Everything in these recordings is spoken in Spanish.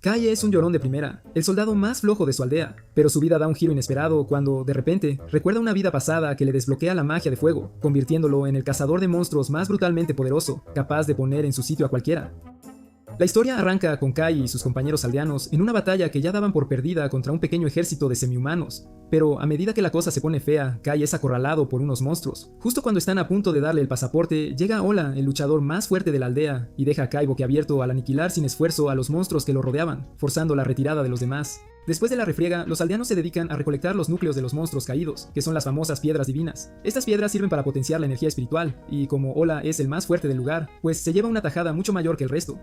Kai es un llorón de primera, el soldado más flojo de su aldea, pero su vida da un giro inesperado cuando, de repente, recuerda una vida pasada que le desbloquea la magia de fuego, convirtiéndolo en el cazador de monstruos más brutalmente poderoso, capaz de poner en su sitio a cualquiera. La historia arranca con Kai y sus compañeros aldeanos en una batalla que ya daban por perdida contra un pequeño ejército de semihumanos, pero a medida que la cosa se pone fea, Kai es acorralado por unos monstruos. Justo cuando están a punto de darle el pasaporte, llega Ola, el luchador más fuerte de la aldea, y deja a Kai boquiabierto al aniquilar sin esfuerzo a los monstruos que lo rodeaban, forzando la retirada de los demás. Después de la refriega, los aldeanos se dedican a recolectar los núcleos de los monstruos caídos, que son las famosas piedras divinas. Estas piedras sirven para potenciar la energía espiritual, y como Ola es el más fuerte del lugar, pues se lleva una tajada mucho mayor que el resto.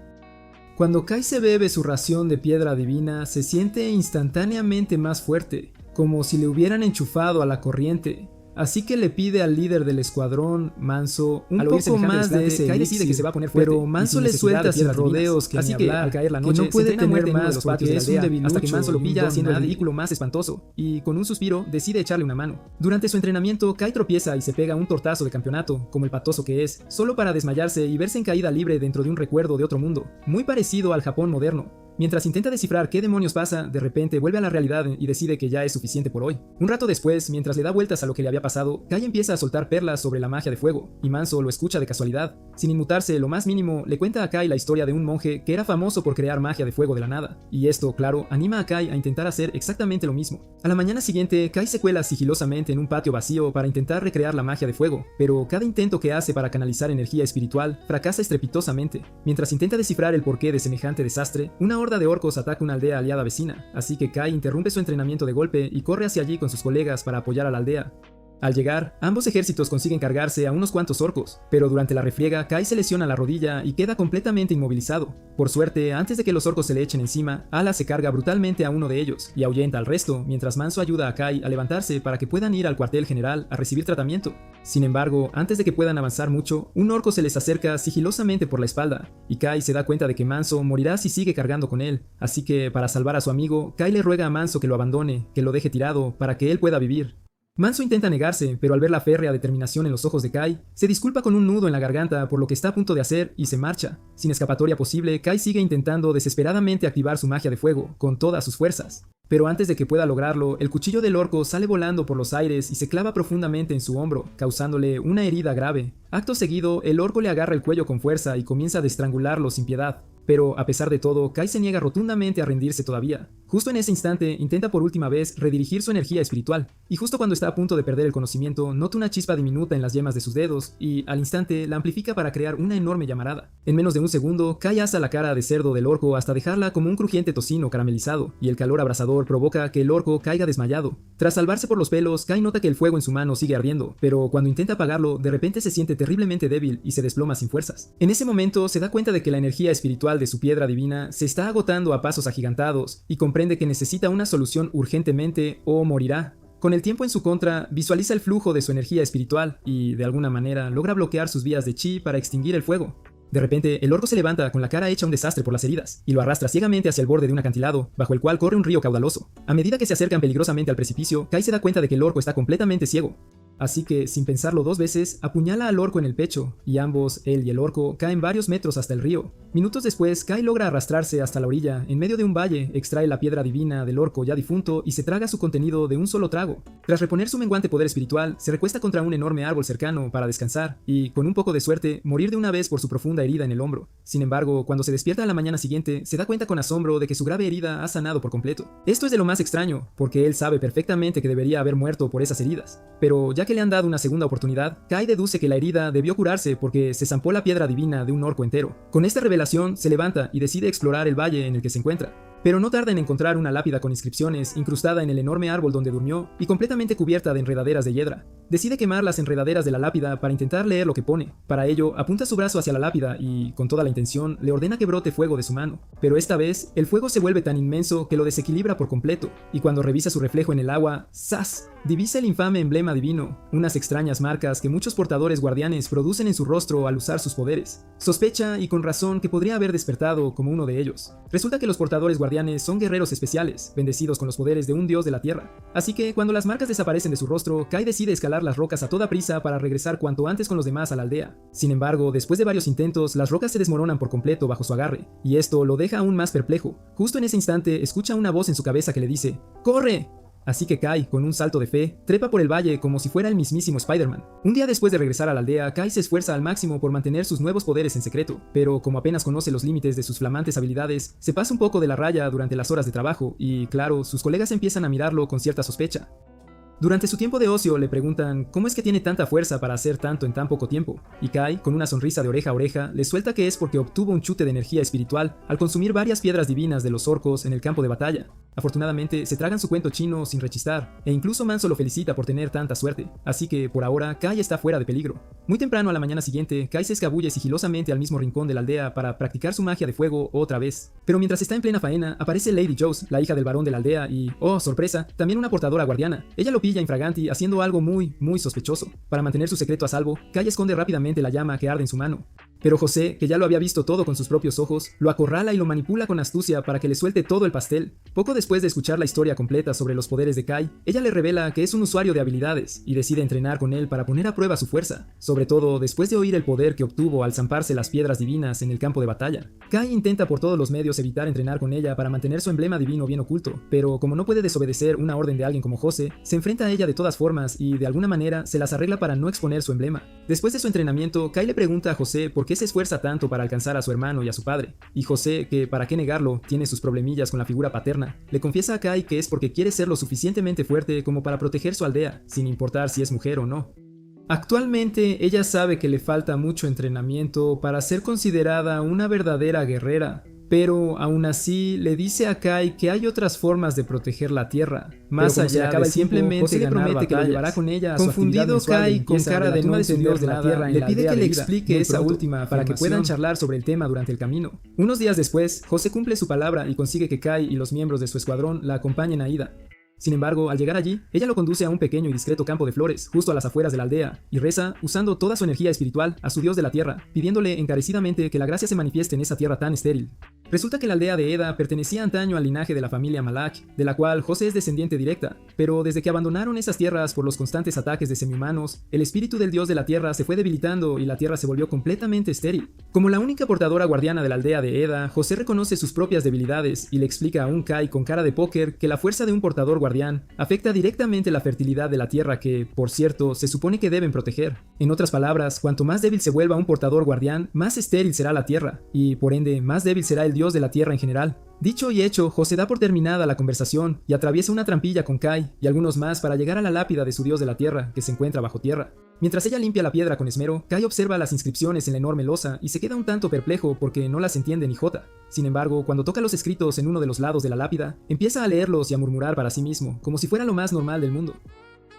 Cuando Kai se bebe su ración de piedra divina, se siente instantáneamente más fuerte, como si le hubieran enchufado a la corriente. Así que le pide al líder del escuadrón, Manso, un poco más de ese Kai decide que se va a poner fuerte, pero Manso le suelta sus rodeos que así que al caer la noche no puede tener más los patios porque de la es un aldea, hasta que Manso lo pilla haciendo el nadie. ridículo más espantoso, y con un suspiro decide echarle una mano. Durante su entrenamiento, Kai tropieza y se pega un tortazo de campeonato, como el patoso que es, solo para desmayarse y verse en caída libre dentro de un recuerdo de otro mundo, muy parecido al Japón moderno. Mientras intenta descifrar qué demonios pasa, de repente vuelve a la realidad y decide que ya es suficiente por hoy. Un rato después, mientras le da vueltas a lo que le había pasado, Kai empieza a soltar perlas sobre la magia de fuego, y Manso lo escucha de casualidad. Sin inmutarse lo más mínimo, le cuenta a Kai la historia de un monje que era famoso por crear magia de fuego de la nada, y esto, claro, anima a Kai a intentar hacer exactamente lo mismo. A la mañana siguiente, Kai se cuela sigilosamente en un patio vacío para intentar recrear la magia de fuego, pero cada intento que hace para canalizar energía espiritual fracasa estrepitosamente. Mientras intenta descifrar el porqué de semejante desastre, una horda de orcos ataca una aldea aliada vecina, así que Kai interrumpe su entrenamiento de golpe y corre hacia allí con sus colegas para apoyar a la aldea. Al llegar, ambos ejércitos consiguen cargarse a unos cuantos orcos, pero durante la refriega, Kai se lesiona la rodilla y queda completamente inmovilizado. Por suerte, antes de que los orcos se le echen encima, Ala se carga brutalmente a uno de ellos y ahuyenta al resto, mientras Manso ayuda a Kai a levantarse para que puedan ir al cuartel general a recibir tratamiento. Sin embargo, antes de que puedan avanzar mucho, un orco se les acerca sigilosamente por la espalda, y Kai se da cuenta de que Manso morirá si sigue cargando con él, así que para salvar a su amigo, Kai le ruega a Manso que lo abandone, que lo deje tirado, para que él pueda vivir. Manso intenta negarse, pero al ver la férrea determinación en los ojos de Kai, se disculpa con un nudo en la garganta por lo que está a punto de hacer y se marcha. Sin escapatoria posible, Kai sigue intentando desesperadamente activar su magia de fuego, con todas sus fuerzas. Pero antes de que pueda lograrlo, el cuchillo del orco sale volando por los aires y se clava profundamente en su hombro, causándole una herida grave. Acto seguido, el orco le agarra el cuello con fuerza y comienza a estrangularlo sin piedad. Pero, a pesar de todo, Kai se niega rotundamente a rendirse todavía. Justo en ese instante, intenta por última vez redirigir su energía espiritual, y justo cuando está a punto de perder el conocimiento, nota una chispa diminuta en las yemas de sus dedos, y, al instante, la amplifica para crear una enorme llamarada. En menos de un segundo, Kai asa la cara de cerdo del orco hasta dejarla como un crujiente tocino caramelizado, y el calor abrasador provoca que el orco caiga desmayado. Tras salvarse por los pelos, Kai nota que el fuego en su mano sigue ardiendo, pero cuando intenta apagarlo, de repente se siente terriblemente débil y se desploma sin fuerzas. En ese momento, se da cuenta de que la energía espiritual de su piedra divina se está agotando a pasos agigantados y comprende que necesita una solución urgentemente o morirá. Con el tiempo en su contra, visualiza el flujo de su energía espiritual y, de alguna manera, logra bloquear sus vías de chi para extinguir el fuego. De repente, el orco se levanta con la cara hecha un desastre por las heridas y lo arrastra ciegamente hacia el borde de un acantilado, bajo el cual corre un río caudaloso. A medida que se acercan peligrosamente al precipicio, Kai se da cuenta de que el orco está completamente ciego. Así que, sin pensarlo dos veces, apuñala al orco en el pecho, y ambos, él y el orco, caen varios metros hasta el río. Minutos después, Kai logra arrastrarse hasta la orilla, en medio de un valle, extrae la piedra divina del orco ya difunto y se traga su contenido de un solo trago. Tras reponer su menguante poder espiritual, se recuesta contra un enorme árbol cercano para descansar, y, con un poco de suerte, morir de una vez por su profunda herida en el hombro. Sin embargo, cuando se despierta a la mañana siguiente, se da cuenta con asombro de que su grave herida ha sanado por completo. Esto es de lo más extraño, porque él sabe perfectamente que debería haber muerto por esas heridas. Pero, ya que le han dado una segunda oportunidad, Kai deduce que la herida debió curarse porque se zampó la piedra divina de un orco entero. Con esta revelación, se levanta y decide explorar el valle en el que se encuentra. Pero no tarda en encontrar una lápida con inscripciones incrustada en el enorme árbol donde durmió y completamente cubierta de enredaderas de hiedra. Decide quemar las enredaderas de la lápida para intentar leer lo que pone. Para ello, apunta su brazo hacia la lápida y, con toda la intención, le ordena que brote fuego de su mano. Pero esta vez, el fuego se vuelve tan inmenso que lo desequilibra por completo, y cuando revisa su reflejo en el agua, ¡zas!, divisa el infame emblema divino, unas extrañas marcas que muchos portadores guardianes producen en su rostro al usar sus poderes. Sospecha, y con razón, que podría haber despertado como uno de ellos. Resulta que los portadores guardianes son guerreros especiales, bendecidos con los poderes de un dios de la tierra. Así que, cuando las marcas desaparecen de su rostro, Kai decide escalar escalar las rocas a toda prisa para regresar cuanto antes con los demás a la aldea. Sin embargo, después de varios intentos, las rocas se desmoronan por completo bajo su agarre, y esto lo deja aún más perplejo. Justo en ese instante, escucha una voz en su cabeza que le dice: ¡corre! Así que Kai, con un salto de fe, trepa por el valle como si fuera el mismísimo Spider-Man. Un día después de regresar a la aldea, Kai se esfuerza al máximo por mantener sus nuevos poderes en secreto, pero como apenas conoce los límites de sus flamantes habilidades, se pasa un poco de la raya durante las horas de trabajo y, claro, sus colegas empiezan a mirarlo con cierta sospecha. Durante su tiempo de ocio le preguntan cómo es que tiene tanta fuerza para hacer tanto en tan poco tiempo, y Kai, con una sonrisa de oreja a oreja, le suelta que es porque obtuvo un chute de energía espiritual al consumir varias piedras divinas de los orcos en el campo de batalla. Afortunadamente, se tragan su cuento chino sin rechistar, e incluso Manso lo felicita por tener tanta suerte, así que por ahora Kai está fuera de peligro. Muy temprano a la mañana siguiente, Kai se escabulle sigilosamente al mismo rincón de la aldea para practicar su magia de fuego otra vez. Pero mientras está en plena faena, aparece Lady Joss, la hija del varón de la aldea, y, oh sorpresa, también una portadora guardiana. Ella lo pilla infraganti haciendo algo muy sospechoso. Para mantener su secreto a salvo, Kai esconde rápidamente la llama que arde en su mano. Pero José, que ya lo había visto todo con sus propios ojos, lo acorrala y lo manipula con astucia para que le suelte todo el pastel. Poco después de escuchar la historia completa sobre los poderes de Kai, ella le revela que es un usuario de habilidades y decide entrenar con él para poner a prueba su fuerza, sobre todo después de oír el poder que obtuvo al zamparse las piedras divinas en el campo de batalla. Kai intenta por todos los medios evitar entrenar con ella para mantener su emblema divino bien oculto, pero como no puede desobedecer una orden de alguien como José, se enfrenta a ella de todas formas y de alguna manera se las arregla para no exponer su emblema. Después de su entrenamiento, Kai le pregunta a José por qué se esfuerza tanto para alcanzar a su hermano y a su padre, y José, que para qué negarlo, tiene sus problemillas con la figura paterna, le confiesa a Kai que es porque quiere ser lo suficientemente fuerte como para proteger su aldea, sin importar si es mujer o no. Actualmente ella sabe que le falta mucho entrenamiento para ser considerada una verdadera guerrera, pero aún así le dice a Kai que hay otras formas de proteger la tierra, más allá de simplemente ganar batallas. Que lo llevará con ella. Confundido, Kai, con cara de no entender de la tierra, le pide que le explique esa última para que puedan charlar sobre el tema durante el camino. Unos días después, José cumple su palabra y consigue que Kai y los miembros de su escuadrón la acompañen a Ida. Sin embargo, al llegar allí, ella lo conduce a un pequeño y discreto campo de flores, justo a las afueras de la aldea, y reza, usando toda su energía espiritual, a su dios de la tierra, pidiéndole encarecidamente que la gracia se manifieste en esa tierra tan estéril. Resulta que la aldea de Eda pertenecía antaño al linaje de la familia Malak, de la cual José es descendiente directa, pero desde que abandonaron esas tierras por los constantes ataques de semihumanos, el espíritu del dios de la tierra se fue debilitando y la tierra se volvió completamente estéril. Como la única portadora guardiana de la aldea de Eda, José reconoce sus propias debilidades y le explica a un Kai con cara de póker que la fuerza de un portador guardián afecta directamente la fertilidad de la tierra que, por cierto, se supone que deben proteger. En otras palabras, cuanto más débil se vuelva un portador guardián, más estéril será la tierra, y por ende, más débil será el dios de la tierra en general. Dicho y hecho, José da por terminada la conversación y atraviesa una trampilla con Kai y algunos más para llegar a la lápida de su dios de la tierra, que se encuentra bajo tierra. Mientras ella limpia la piedra con esmero, Kai observa las inscripciones en la enorme losa y se queda un tanto perplejo porque no las entiende ni jota. Sin embargo, cuando toca los escritos en uno de los lados de la lápida, empieza a leerlos y a murmurar para sí mismo, como si fuera lo más normal del mundo.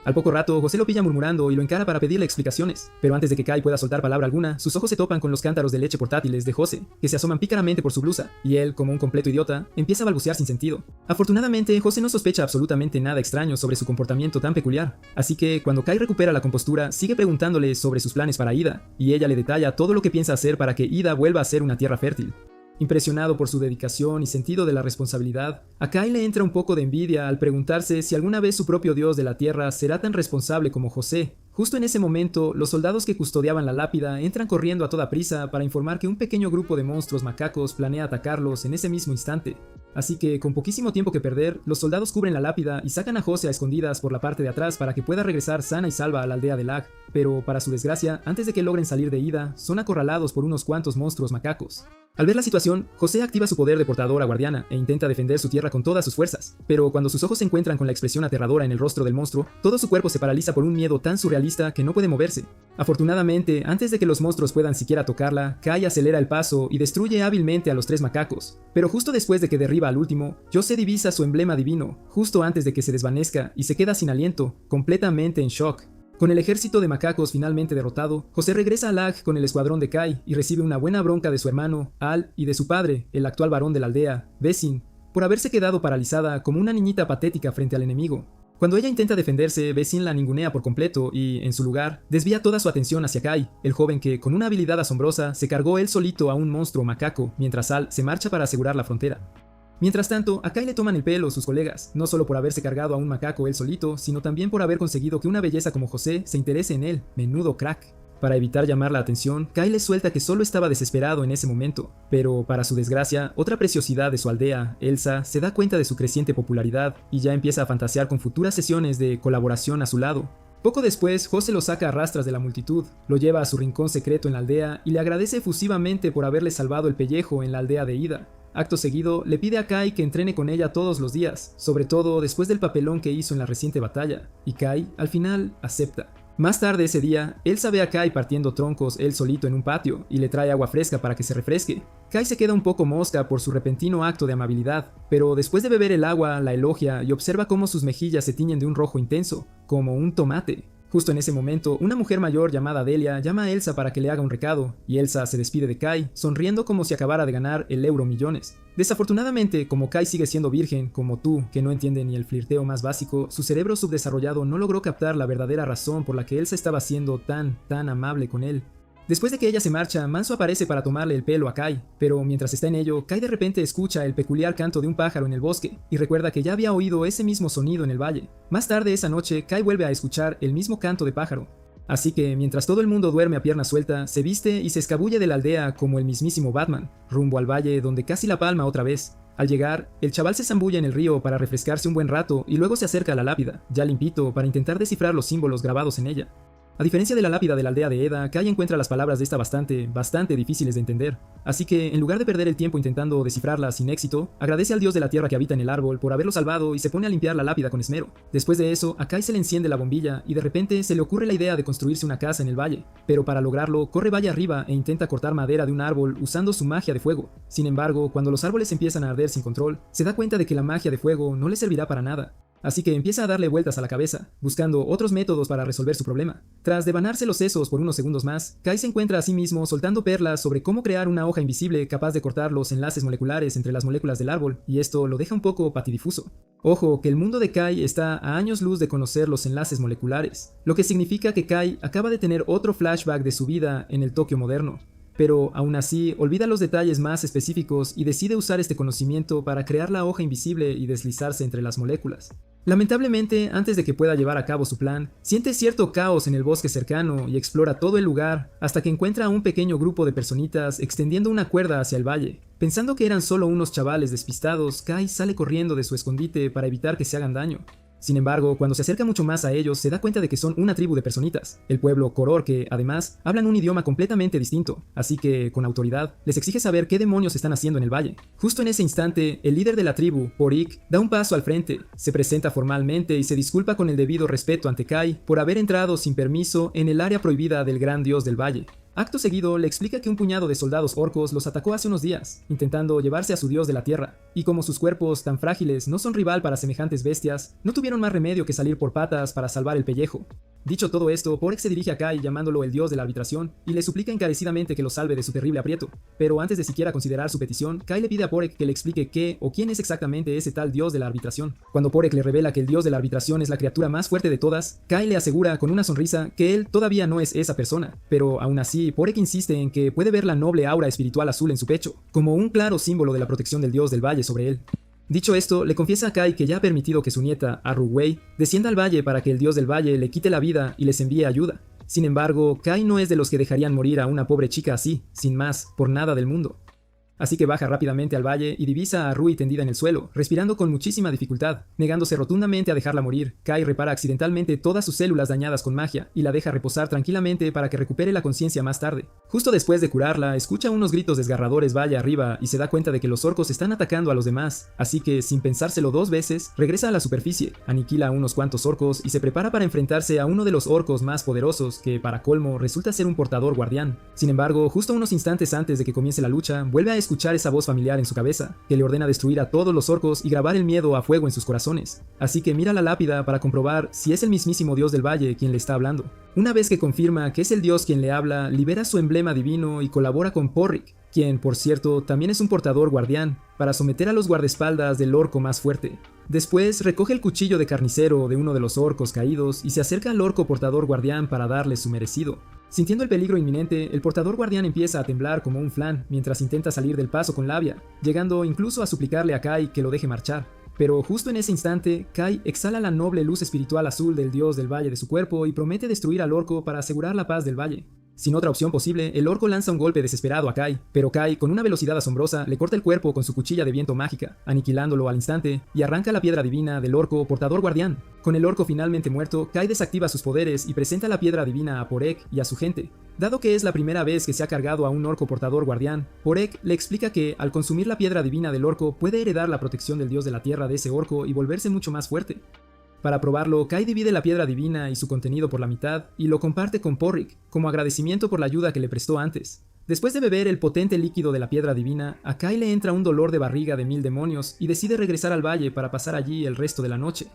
Al poco rato, José lo pilla murmurando y lo encara para pedirle explicaciones, pero antes de que Kai pueda soltar palabra alguna, sus ojos se topan con los cántaros de leche portátiles de José, que se asoman pícaramente por su blusa, y él, como un completo idiota, empieza a balbucear sin sentido. Afortunadamente, José no sospecha absolutamente nada extraño sobre su comportamiento tan peculiar, así que cuando Kai recupera la compostura, sigue preguntándole sobre sus planes para Ida, y ella le detalla todo lo que piensa hacer para que Ida vuelva a ser una tierra fértil. Impresionado por su dedicación y sentido de la responsabilidad, a Kai le entra un poco de envidia al preguntarse si alguna vez su propio dios de la tierra será tan responsable como José. Justo en ese momento, los soldados que custodiaban la lápida entran corriendo a toda prisa para informar que un pequeño grupo de monstruos macacos planea atacarlos en ese mismo instante. Así que, con poquísimo tiempo que perder, los soldados cubren la lápida y sacan a José a escondidas por la parte de atrás para que pueda regresar sana y salva a la aldea de Lag. Pero, para su desgracia, antes de que logren salir de Ida, son acorralados por unos cuantos monstruos macacos. Al ver la situación, José activa su poder de portadora guardiana e intenta defender su tierra con todas sus fuerzas, pero cuando sus ojos se encuentran con la expresión aterradora en el rostro del monstruo, todo su cuerpo se paraliza por un miedo tan surrealista que no puede moverse. Afortunadamente, antes de que los monstruos puedan siquiera tocarla, Kai acelera el paso y destruye hábilmente a los 3 macacos. Pero justo después de que derriba al último, José divisa su emblema divino, justo antes de que se desvanezca y se queda sin aliento, completamente en shock. Con el ejército de macacos finalmente derrotado, José regresa a Lag con el escuadrón de Kai y recibe una buena bronca de su hermano, Al, y de su padre, el actual varón de la aldea, Vesin, por haberse quedado paralizada como una niñita patética frente al enemigo. Cuando ella intenta defenderse, Vesin la ningunea por completo y, en su lugar, desvía toda su atención hacia Kai, el joven que, con una habilidad asombrosa, se cargó él solito a un monstruo macaco, mientras Al se marcha para asegurar la frontera. Mientras tanto, a Kai le toman el pelo sus colegas, no solo por haberse cargado a un macaco él solito, sino también por haber conseguido que una belleza como José se interese en él, menudo crack. Para evitar llamar la atención, Kai les suelta que solo estaba desesperado en ese momento, pero para su desgracia, otra preciosidad de su aldea, Elsa, se da cuenta de su creciente popularidad y ya empieza a fantasear con futuras sesiones de colaboración a su lado. Poco después, José lo saca a rastras de la multitud, lo lleva a su rincón secreto en la aldea y le agradece efusivamente por haberle salvado el pellejo en la aldea de Ida. Acto seguido, le pide a Kai que entrene con ella todos los días, sobre todo después del papelón que hizo en la reciente batalla, y Kai, al final, acepta. Más tarde ese día, Elsa ve a Kai partiendo troncos él solito en un patio y le trae agua fresca para que se refresque. Kai se queda un poco mosca por su repentino acto de amabilidad, pero después de beber el agua la elogia y observa cómo sus mejillas se tiñen de un rojo intenso, como un tomate. Justo en ese momento, una mujer mayor llamada Delia llama a Elsa para que le haga un recado, y Elsa se despide de Kai, sonriendo como si acabara de ganar el Euromillones. Desafortunadamente, como Kai sigue siendo virgen, como tú, que no entiende ni el flirteo más básico, su cerebro subdesarrollado no logró captar la verdadera razón por la que Elsa estaba siendo tan amable con él. Después de que ella se marcha, Manso aparece para tomarle el pelo a Kai, pero mientras está en ello, Kai de repente escucha el peculiar canto de un pájaro en el bosque, y recuerda que ya había oído ese mismo sonido en el valle. Más tarde esa noche, Kai vuelve a escuchar el mismo canto de pájaro. Así que, mientras todo el mundo duerme a pierna suelta, se viste y se escabulle de la aldea como el mismísimo Batman, rumbo al valle donde casi la palma otra vez. Al llegar, el chaval se zambulla en el río para refrescarse un buen rato y luego se acerca a la lápida, ya limpito, para intentar descifrar los símbolos grabados en ella. A diferencia de la lápida de la aldea de Eda, Kai encuentra las palabras de esta bastante difíciles de entender, así que en lugar de perder el tiempo intentando descifrarlas sin éxito, agradece al dios de la tierra que habita en el árbol por haberlo salvado y se pone a limpiar la lápida con esmero. Después de eso, a Kai se le enciende la bombilla y de repente se le ocurre la idea de construirse una casa en el valle, pero para lograrlo corre valle arriba e intenta cortar madera de un árbol usando su magia de fuego. Sin embargo, cuando los árboles empiezan a arder sin control, se da cuenta de que la magia de fuego no le servirá para nada. Así que empieza a darle vueltas a la cabeza, buscando otros métodos para resolver su problema. Tras devanarse los sesos por unos segundos más, Kai se encuentra a sí mismo soltando perlas sobre cómo crear una hoja invisible capaz de cortar los enlaces moleculares entre las moléculas del árbol, y esto lo deja un poco patidifuso. Ojo, que el mundo de Kai está a años luz de conocer los enlaces moleculares, lo que significa que Kai acaba de tener otro flashback de su vida en el Tokio moderno. Pero aún así olvida los detalles más específicos y decide usar este conocimiento para crear la hoja invisible y deslizarse entre las moléculas. Lamentablemente, antes de que pueda llevar a cabo su plan, siente cierto caos en el bosque cercano y explora todo el lugar hasta que encuentra a un pequeño grupo de personitas extendiendo una cuerda hacia el valle. Pensando que eran solo unos chavales despistados, Kai sale corriendo de su escondite para evitar que se hagan daño. Sin embargo, cuando se acerca mucho más a ellos, se da cuenta de que son una tribu de personitas, el pueblo Koror, que, además, hablan un idioma completamente distinto, así que, con autoridad, les exige saber qué demonios están haciendo en el valle. Justo en ese instante, el líder de la tribu, Porik, da un paso al frente, se presenta formalmente y se disculpa con el debido respeto ante Kai por haber entrado sin permiso en el área prohibida del gran dios del valle. Acto seguido, le explica que un puñado de soldados orcos los atacó hace unos días, intentando llevarse a su dios de la tierra, y como sus cuerpos tan frágiles no son rival para semejantes bestias, no tuvieron más remedio que salir por patas para salvar el pellejo. Dicho todo esto, Porek se dirige a Kai llamándolo el dios de la arbitración y le suplica encarecidamente que lo salve de su terrible aprieto. Pero antes de siquiera considerar su petición, Kai le pide a Porek que le explique qué o quién es exactamente ese tal dios de la arbitración. Cuando Porek le revela que el dios de la arbitración es la criatura más fuerte de todas, Kai le asegura con una sonrisa que él todavía no es esa persona. Pero aún así, Porek insiste en que puede ver la noble aura espiritual azul en su pecho, como un claro símbolo de la protección del dios del valle sobre él. Dicho esto, le confiesa a Kai que ya ha permitido que su nieta, Arruwei, descienda al valle para que el dios del valle le quite la vida y les envíe ayuda. Sin embargo, Kai no es de los que dejarían morir a una pobre chica así, sin más, por nada del mundo. Así que baja rápidamente al valle y divisa a Rui tendida en el suelo, respirando con muchísima dificultad. Negándose rotundamente a dejarla morir, Kai repara accidentalmente todas sus células dañadas con magia y la deja reposar tranquilamente para que recupere la conciencia más tarde. Justo después de curarla, escucha unos gritos desgarradores valle arriba y se da cuenta de que los orcos están atacando a los demás, así que, sin pensárselo dos veces, regresa a la superficie, aniquila a unos cuantos orcos y se prepara para enfrentarse a uno de los orcos más poderosos que, para colmo, resulta ser un portador guardián. Sin embargo, justo unos instantes antes de que comience la lucha, vuelve a escuchar esa voz familiar en su cabeza, que le ordena destruir a todos los orcos y grabar el miedo a fuego en sus corazones. Así que mira la lápida para comprobar si es el mismísimo dios del valle quien le está hablando. Una vez que confirma que es el dios quien le habla, libera su emblema divino y colabora con Porrik, quien, por cierto, también es un portador guardián, para someter a los guardaespaldas del orco más fuerte. Después recoge el cuchillo de carnicero de uno de los orcos caídos y se acerca al orco portador guardián para darle su merecido. Sintiendo el peligro inminente, el portador guardián empieza a temblar como un flan mientras intenta salir del paso con labia, llegando incluso a suplicarle a Kai que lo deje marchar. Pero justo en ese instante, Kai exhala la noble luz espiritual azul del dios del valle de su cuerpo y promete destruir al orco para asegurar la paz del valle. Sin otra opción posible, el orco lanza un golpe desesperado a Kai, pero Kai, con una velocidad asombrosa, le corta el cuerpo con su cuchilla de viento mágica, aniquilándolo al instante, y arranca la piedra divina del orco portador guardián. Con el orco finalmente muerto, Kai desactiva sus poderes y presenta la piedra divina a Porek y a su gente. Dado que es la primera vez que se ha cargado a un orco portador guardián, Porek le explica que, al consumir la piedra divina del orco, puede heredar la protección del dios de la tierra de ese orco y volverse mucho más fuerte. Para probarlo, Kai divide la piedra divina y su contenido por la mitad y lo comparte con Porrik, como agradecimiento por la ayuda que le prestó antes. Después de beber el potente líquido de la piedra divina, a Kai le entra un dolor de barriga de 1000 demonios y decide regresar al valle para pasar allí el resto de la noche.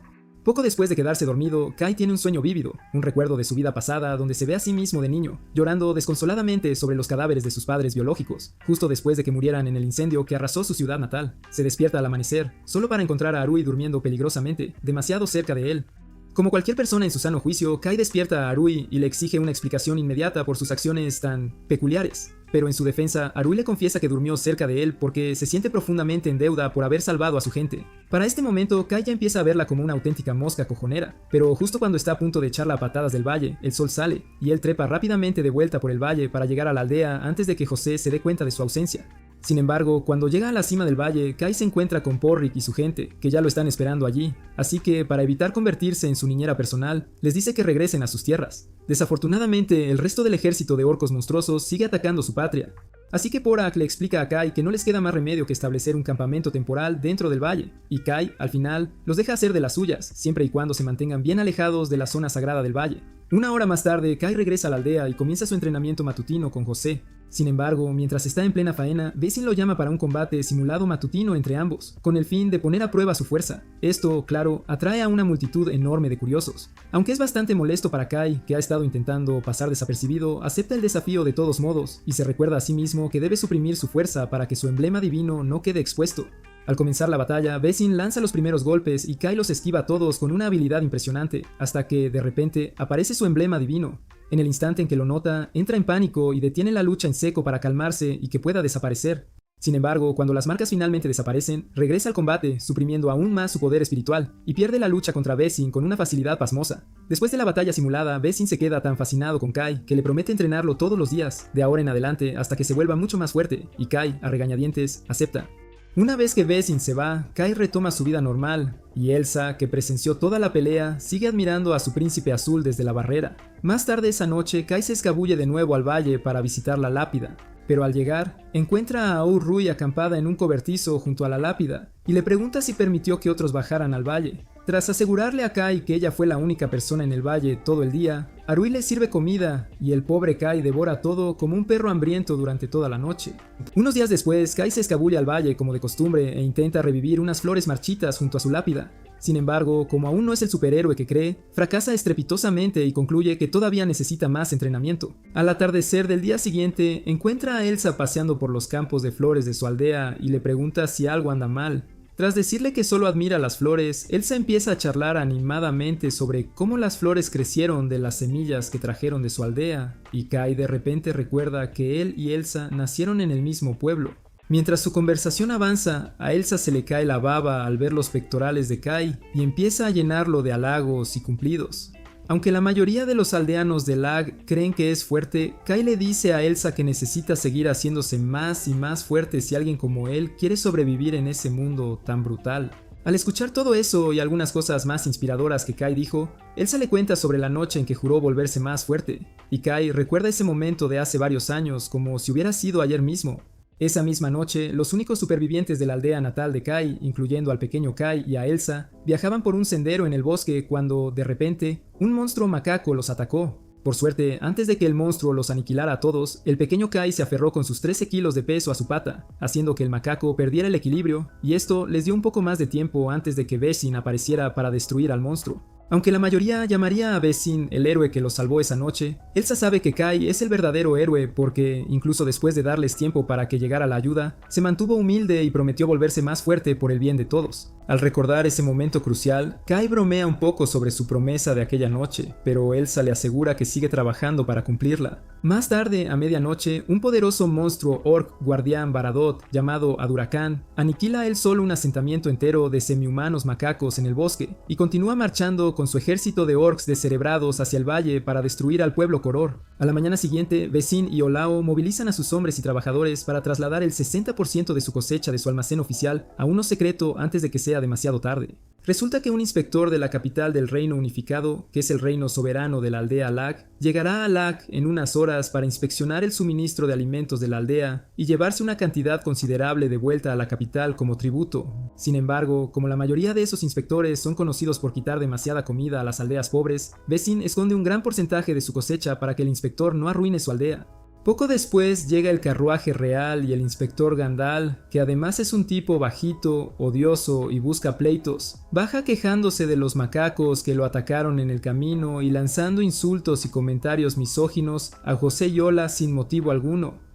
Poco después de quedarse dormido, Kai tiene un sueño vívido, un recuerdo de su vida pasada donde se ve a sí mismo de niño, llorando desconsoladamente sobre los cadáveres de sus padres biológicos, justo después de que murieran en el incendio que arrasó su ciudad natal. Se despierta al amanecer, solo para encontrar a Arui durmiendo peligrosamente, demasiado cerca de él. Como cualquier persona en su sano juicio, Kai despierta a Arui y le exige una explicación inmediata por sus acciones tan peculiares. Pero en su defensa, Arui le confiesa que durmió cerca de él porque se siente profundamente en deuda por haber salvado a su gente. Para este momento, Kai ya empieza a verla como una auténtica mosca cojonera, pero justo cuando está a punto de echarla a patadas del valle, el sol sale, y él trepa rápidamente de vuelta por el valle para llegar a la aldea antes de que José se dé cuenta de su ausencia. Sin embargo, cuando llega a la cima del valle, Kai se encuentra con Porrik y su gente, que ya lo están esperando allí, así que para evitar convertirse en su niñera personal, les dice que regresen a sus tierras. Desafortunadamente, el resto del ejército de orcos monstruosos sigue atacando su patria, así que Porrik le explica a Kai que no les queda más remedio que establecer un campamento temporal dentro del valle, y Kai, al final, los deja hacer de las suyas, siempre y cuando se mantengan bien alejados de la zona sagrada del valle. Una hora más tarde, Kai regresa a la aldea y comienza su entrenamiento matutino con José. Sin embargo, mientras está en plena faena, Vesin lo llama para un combate simulado matutino entre ambos, con el fin de poner a prueba su fuerza. Esto, claro, atrae a una multitud enorme de curiosos. Aunque es bastante molesto para Kai, que ha estado intentando pasar desapercibido, acepta el desafío de todos modos, y se recuerda a sí mismo que debe suprimir su fuerza para que su emblema divino no quede expuesto. Al comenzar la batalla, Vesin lanza los primeros golpes y Kai los esquiva a todos con una habilidad impresionante, hasta que, de repente, aparece su emblema divino. En el instante en que lo nota, entra en pánico y detiene la lucha en seco para calmarse y que pueda desaparecer. Sin embargo, cuando las marcas finalmente desaparecen, regresa al combate, suprimiendo aún más su poder espiritual, y pierde la lucha contra Vesin con una facilidad pasmosa. Después de la batalla simulada, Vesin se queda tan fascinado con Kai que le promete entrenarlo todos los días, de ahora en adelante, hasta que se vuelva mucho más fuerte, y Kai, a regañadientes, acepta. Una vez que Vesin se va, Kai retoma su vida normal, y Elsa, que presenció toda la pelea, sigue admirando a su príncipe azul desde la barrera. Más tarde esa noche, Kai se escabulle de nuevo al valle para visitar la lápida, pero al llegar, encuentra a Aurui acampada en un cobertizo junto a la lápida, y le pregunta si permitió que otros bajaran al valle. Tras asegurarle a Kai que ella fue la única persona en el valle todo el día, Arui le sirve comida y el pobre Kai devora todo como un perro hambriento durante toda la noche. Unos días después, Kai se escabulle al valle como de costumbre e intenta revivir unas flores marchitas junto a su lápida. Sin embargo, como aún no es el superhéroe que cree, fracasa estrepitosamente y concluye que todavía necesita más entrenamiento. Al atardecer del día siguiente, encuentra a Elsa paseando por los campos de flores de su aldea y le pregunta si algo anda mal. Tras decirle que solo admira las flores, Elsa empieza a charlar animadamente sobre cómo las flores crecieron de las semillas que trajeron de su aldea, y Kai de repente recuerda que él y Elsa nacieron en el mismo pueblo. Mientras su conversación avanza, a Elsa se le cae la baba al ver los pectorales de Kai y empieza a llenarlo de halagos y cumplidos. Aunque la mayoría de los aldeanos de Lag creen que es fuerte, Kai le dice a Elsa que necesita seguir haciéndose más y más fuerte si alguien como él quiere sobrevivir en ese mundo tan brutal. Al escuchar todo eso y algunas cosas más inspiradoras que Kai dijo, Elsa le cuenta sobre la noche en que juró volverse más fuerte, y Kai recuerda ese momento de hace varios años como si hubiera sido ayer mismo. Esa misma noche, los únicos supervivientes de la aldea natal de Kai, incluyendo al pequeño Kai y a Elsa, viajaban por un sendero en el bosque cuando, de repente, un monstruo macaco los atacó. Por suerte, antes de que el monstruo los aniquilara a todos, el pequeño Kai se aferró con sus 13 kilos de peso a su pata, haciendo que el macaco perdiera el equilibrio, y esto les dio un poco más de tiempo antes de que Vesin apareciera para destruir al monstruo. Aunque la mayoría llamaría a Vesin el héroe que los salvó esa noche, Elsa sabe que Kai es el verdadero héroe porque, incluso después de darles tiempo para que llegara la ayuda, se mantuvo humilde y prometió volverse más fuerte por el bien de todos. Al recordar ese momento crucial, Kai bromea un poco sobre su promesa de aquella noche, pero Elsa le asegura que sigue trabajando para cumplirla. Más tarde, a medianoche, un poderoso monstruo orc guardián Baradot, llamado Adurakan, aniquila él solo un asentamiento entero de semihumanos macacos en el bosque, y continúa marchando con su ejército de orcs descerebrados hacia el valle para destruir al pueblo Koror. A la mañana siguiente, Vesin y Olao movilizan a sus hombres y trabajadores para trasladar el 60% de su cosecha de su almacén oficial a uno secreto antes de que sea demasiado tarde. Resulta que un inspector de la capital del reino unificado, que es el reino soberano de la aldea Lag, llegará a Lag en unas horas para inspeccionar el suministro de alimentos de la aldea y llevarse una cantidad considerable de vuelta a la capital como tributo. Sin embargo, como la mayoría de esos inspectores son conocidos por quitar demasiada comida a las aldeas pobres, Vesin esconde un gran porcentaje de su cosecha para que el inspector no arruine su aldea. Poco después llega el carruaje real y el inspector Gandal, que además es un tipo bajito, odioso y busca pleitos, baja quejándose de los macacos que lo atacaron en el camino y lanzando insultos y comentarios misóginos a José y Ola sin motivo alguno.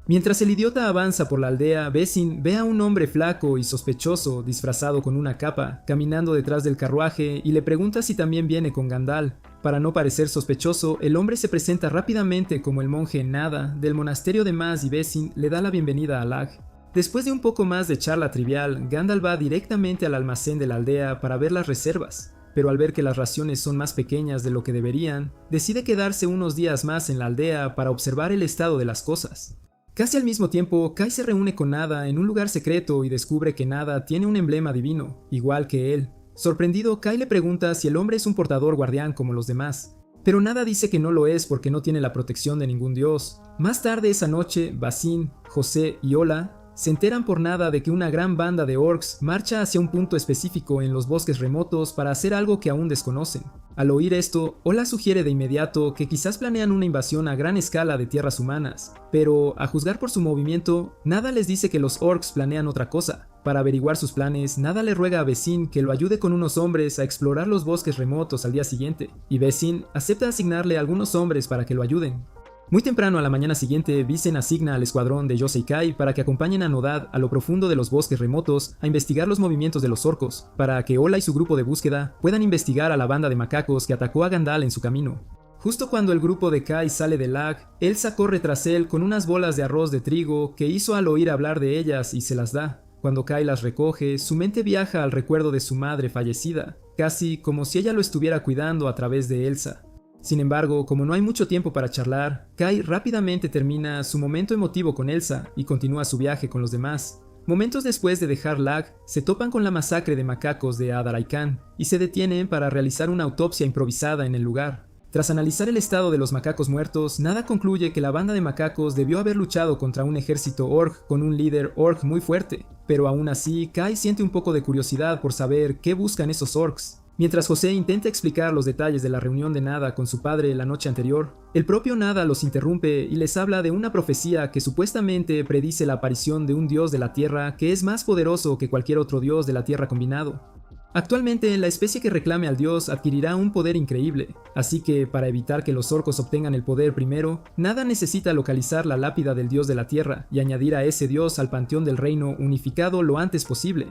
Mientras el idiota avanza por la aldea, Vesin ve a un hombre flaco y sospechoso, disfrazado con una capa, caminando detrás del carruaje y le pregunta si también viene con Gandal. Para no parecer sospechoso, el hombre se presenta rápidamente como el monje Nada del monasterio de Maz y Vesin le da la bienvenida a Lag. Después de un poco más de charla trivial, Gandalf va directamente al almacén de la aldea para ver las reservas, pero al ver que las raciones son más pequeñas de lo que deberían, decide quedarse unos días más en la aldea para observar el estado de las cosas. Casi al mismo tiempo, Kai se reúne con Nada en un lugar secreto y descubre que Nada tiene un emblema divino, igual que él. Sorprendido, Kai le pregunta si el hombre es un portador guardián como los demás, pero Nada dice que no lo es porque no tiene la protección de ningún dios. Más tarde esa noche, Basin, José y Ola se enteran por Nada de que una gran banda de orcs marcha hacia un punto específico en los bosques remotos para hacer algo que aún desconocen. Al oír esto, Ola sugiere de inmediato que quizás planean una invasión a gran escala de tierras humanas, pero a juzgar por su movimiento, Nada les dice que los orcs planean otra cosa. Para averiguar sus planes, Nada le ruega a Vesin que lo ayude con unos hombres a explorar los bosques remotos al día siguiente, y Vesin acepta asignarle algunos hombres para que lo ayuden. Muy temprano a la mañana siguiente, Vincent asigna al escuadrón de Yosei Kai para que acompañen a Nodad a lo profundo de los bosques remotos a investigar los movimientos de los orcos, para que Ola y su grupo de búsqueda puedan investigar a la banda de macacos que atacó a Gandal en su camino. Justo cuando el grupo de Kai sale de Lag, Elsa corre tras él con unas bolas de arroz de trigo que hizo al oír hablar de ellas y se las da. Cuando Kai las recoge, su mente viaja al recuerdo de su madre fallecida, casi como si ella lo estuviera cuidando a través de Elsa. Sin embargo, como no hay mucho tiempo para charlar, Kai rápidamente termina su momento emotivo con Elsa y continúa su viaje con los demás. Momentos después de dejar Lag, se topan con la masacre de macacos de Adaraikan y se detienen para realizar una autopsia improvisada en el lugar. Tras analizar el estado de los macacos muertos, Nada concluye que la banda de macacos debió haber luchado contra un ejército orc con un líder orc muy fuerte, pero aún así, Kai siente un poco de curiosidad por saber qué buscan esos orcs. Mientras José intenta explicar los detalles de la reunión de Nada con su padre la noche anterior, el propio Nada los interrumpe y les habla de una profecía que supuestamente predice la aparición de un dios de la tierra que es más poderoso que cualquier otro dios de la tierra combinado. Actualmente, la especie que reclame al dios adquirirá un poder increíble, así que para evitar que los orcos obtengan el poder primero, Nada necesita localizar la lápida del dios de la tierra y añadir a ese dios al panteón del reino unificado lo antes posible.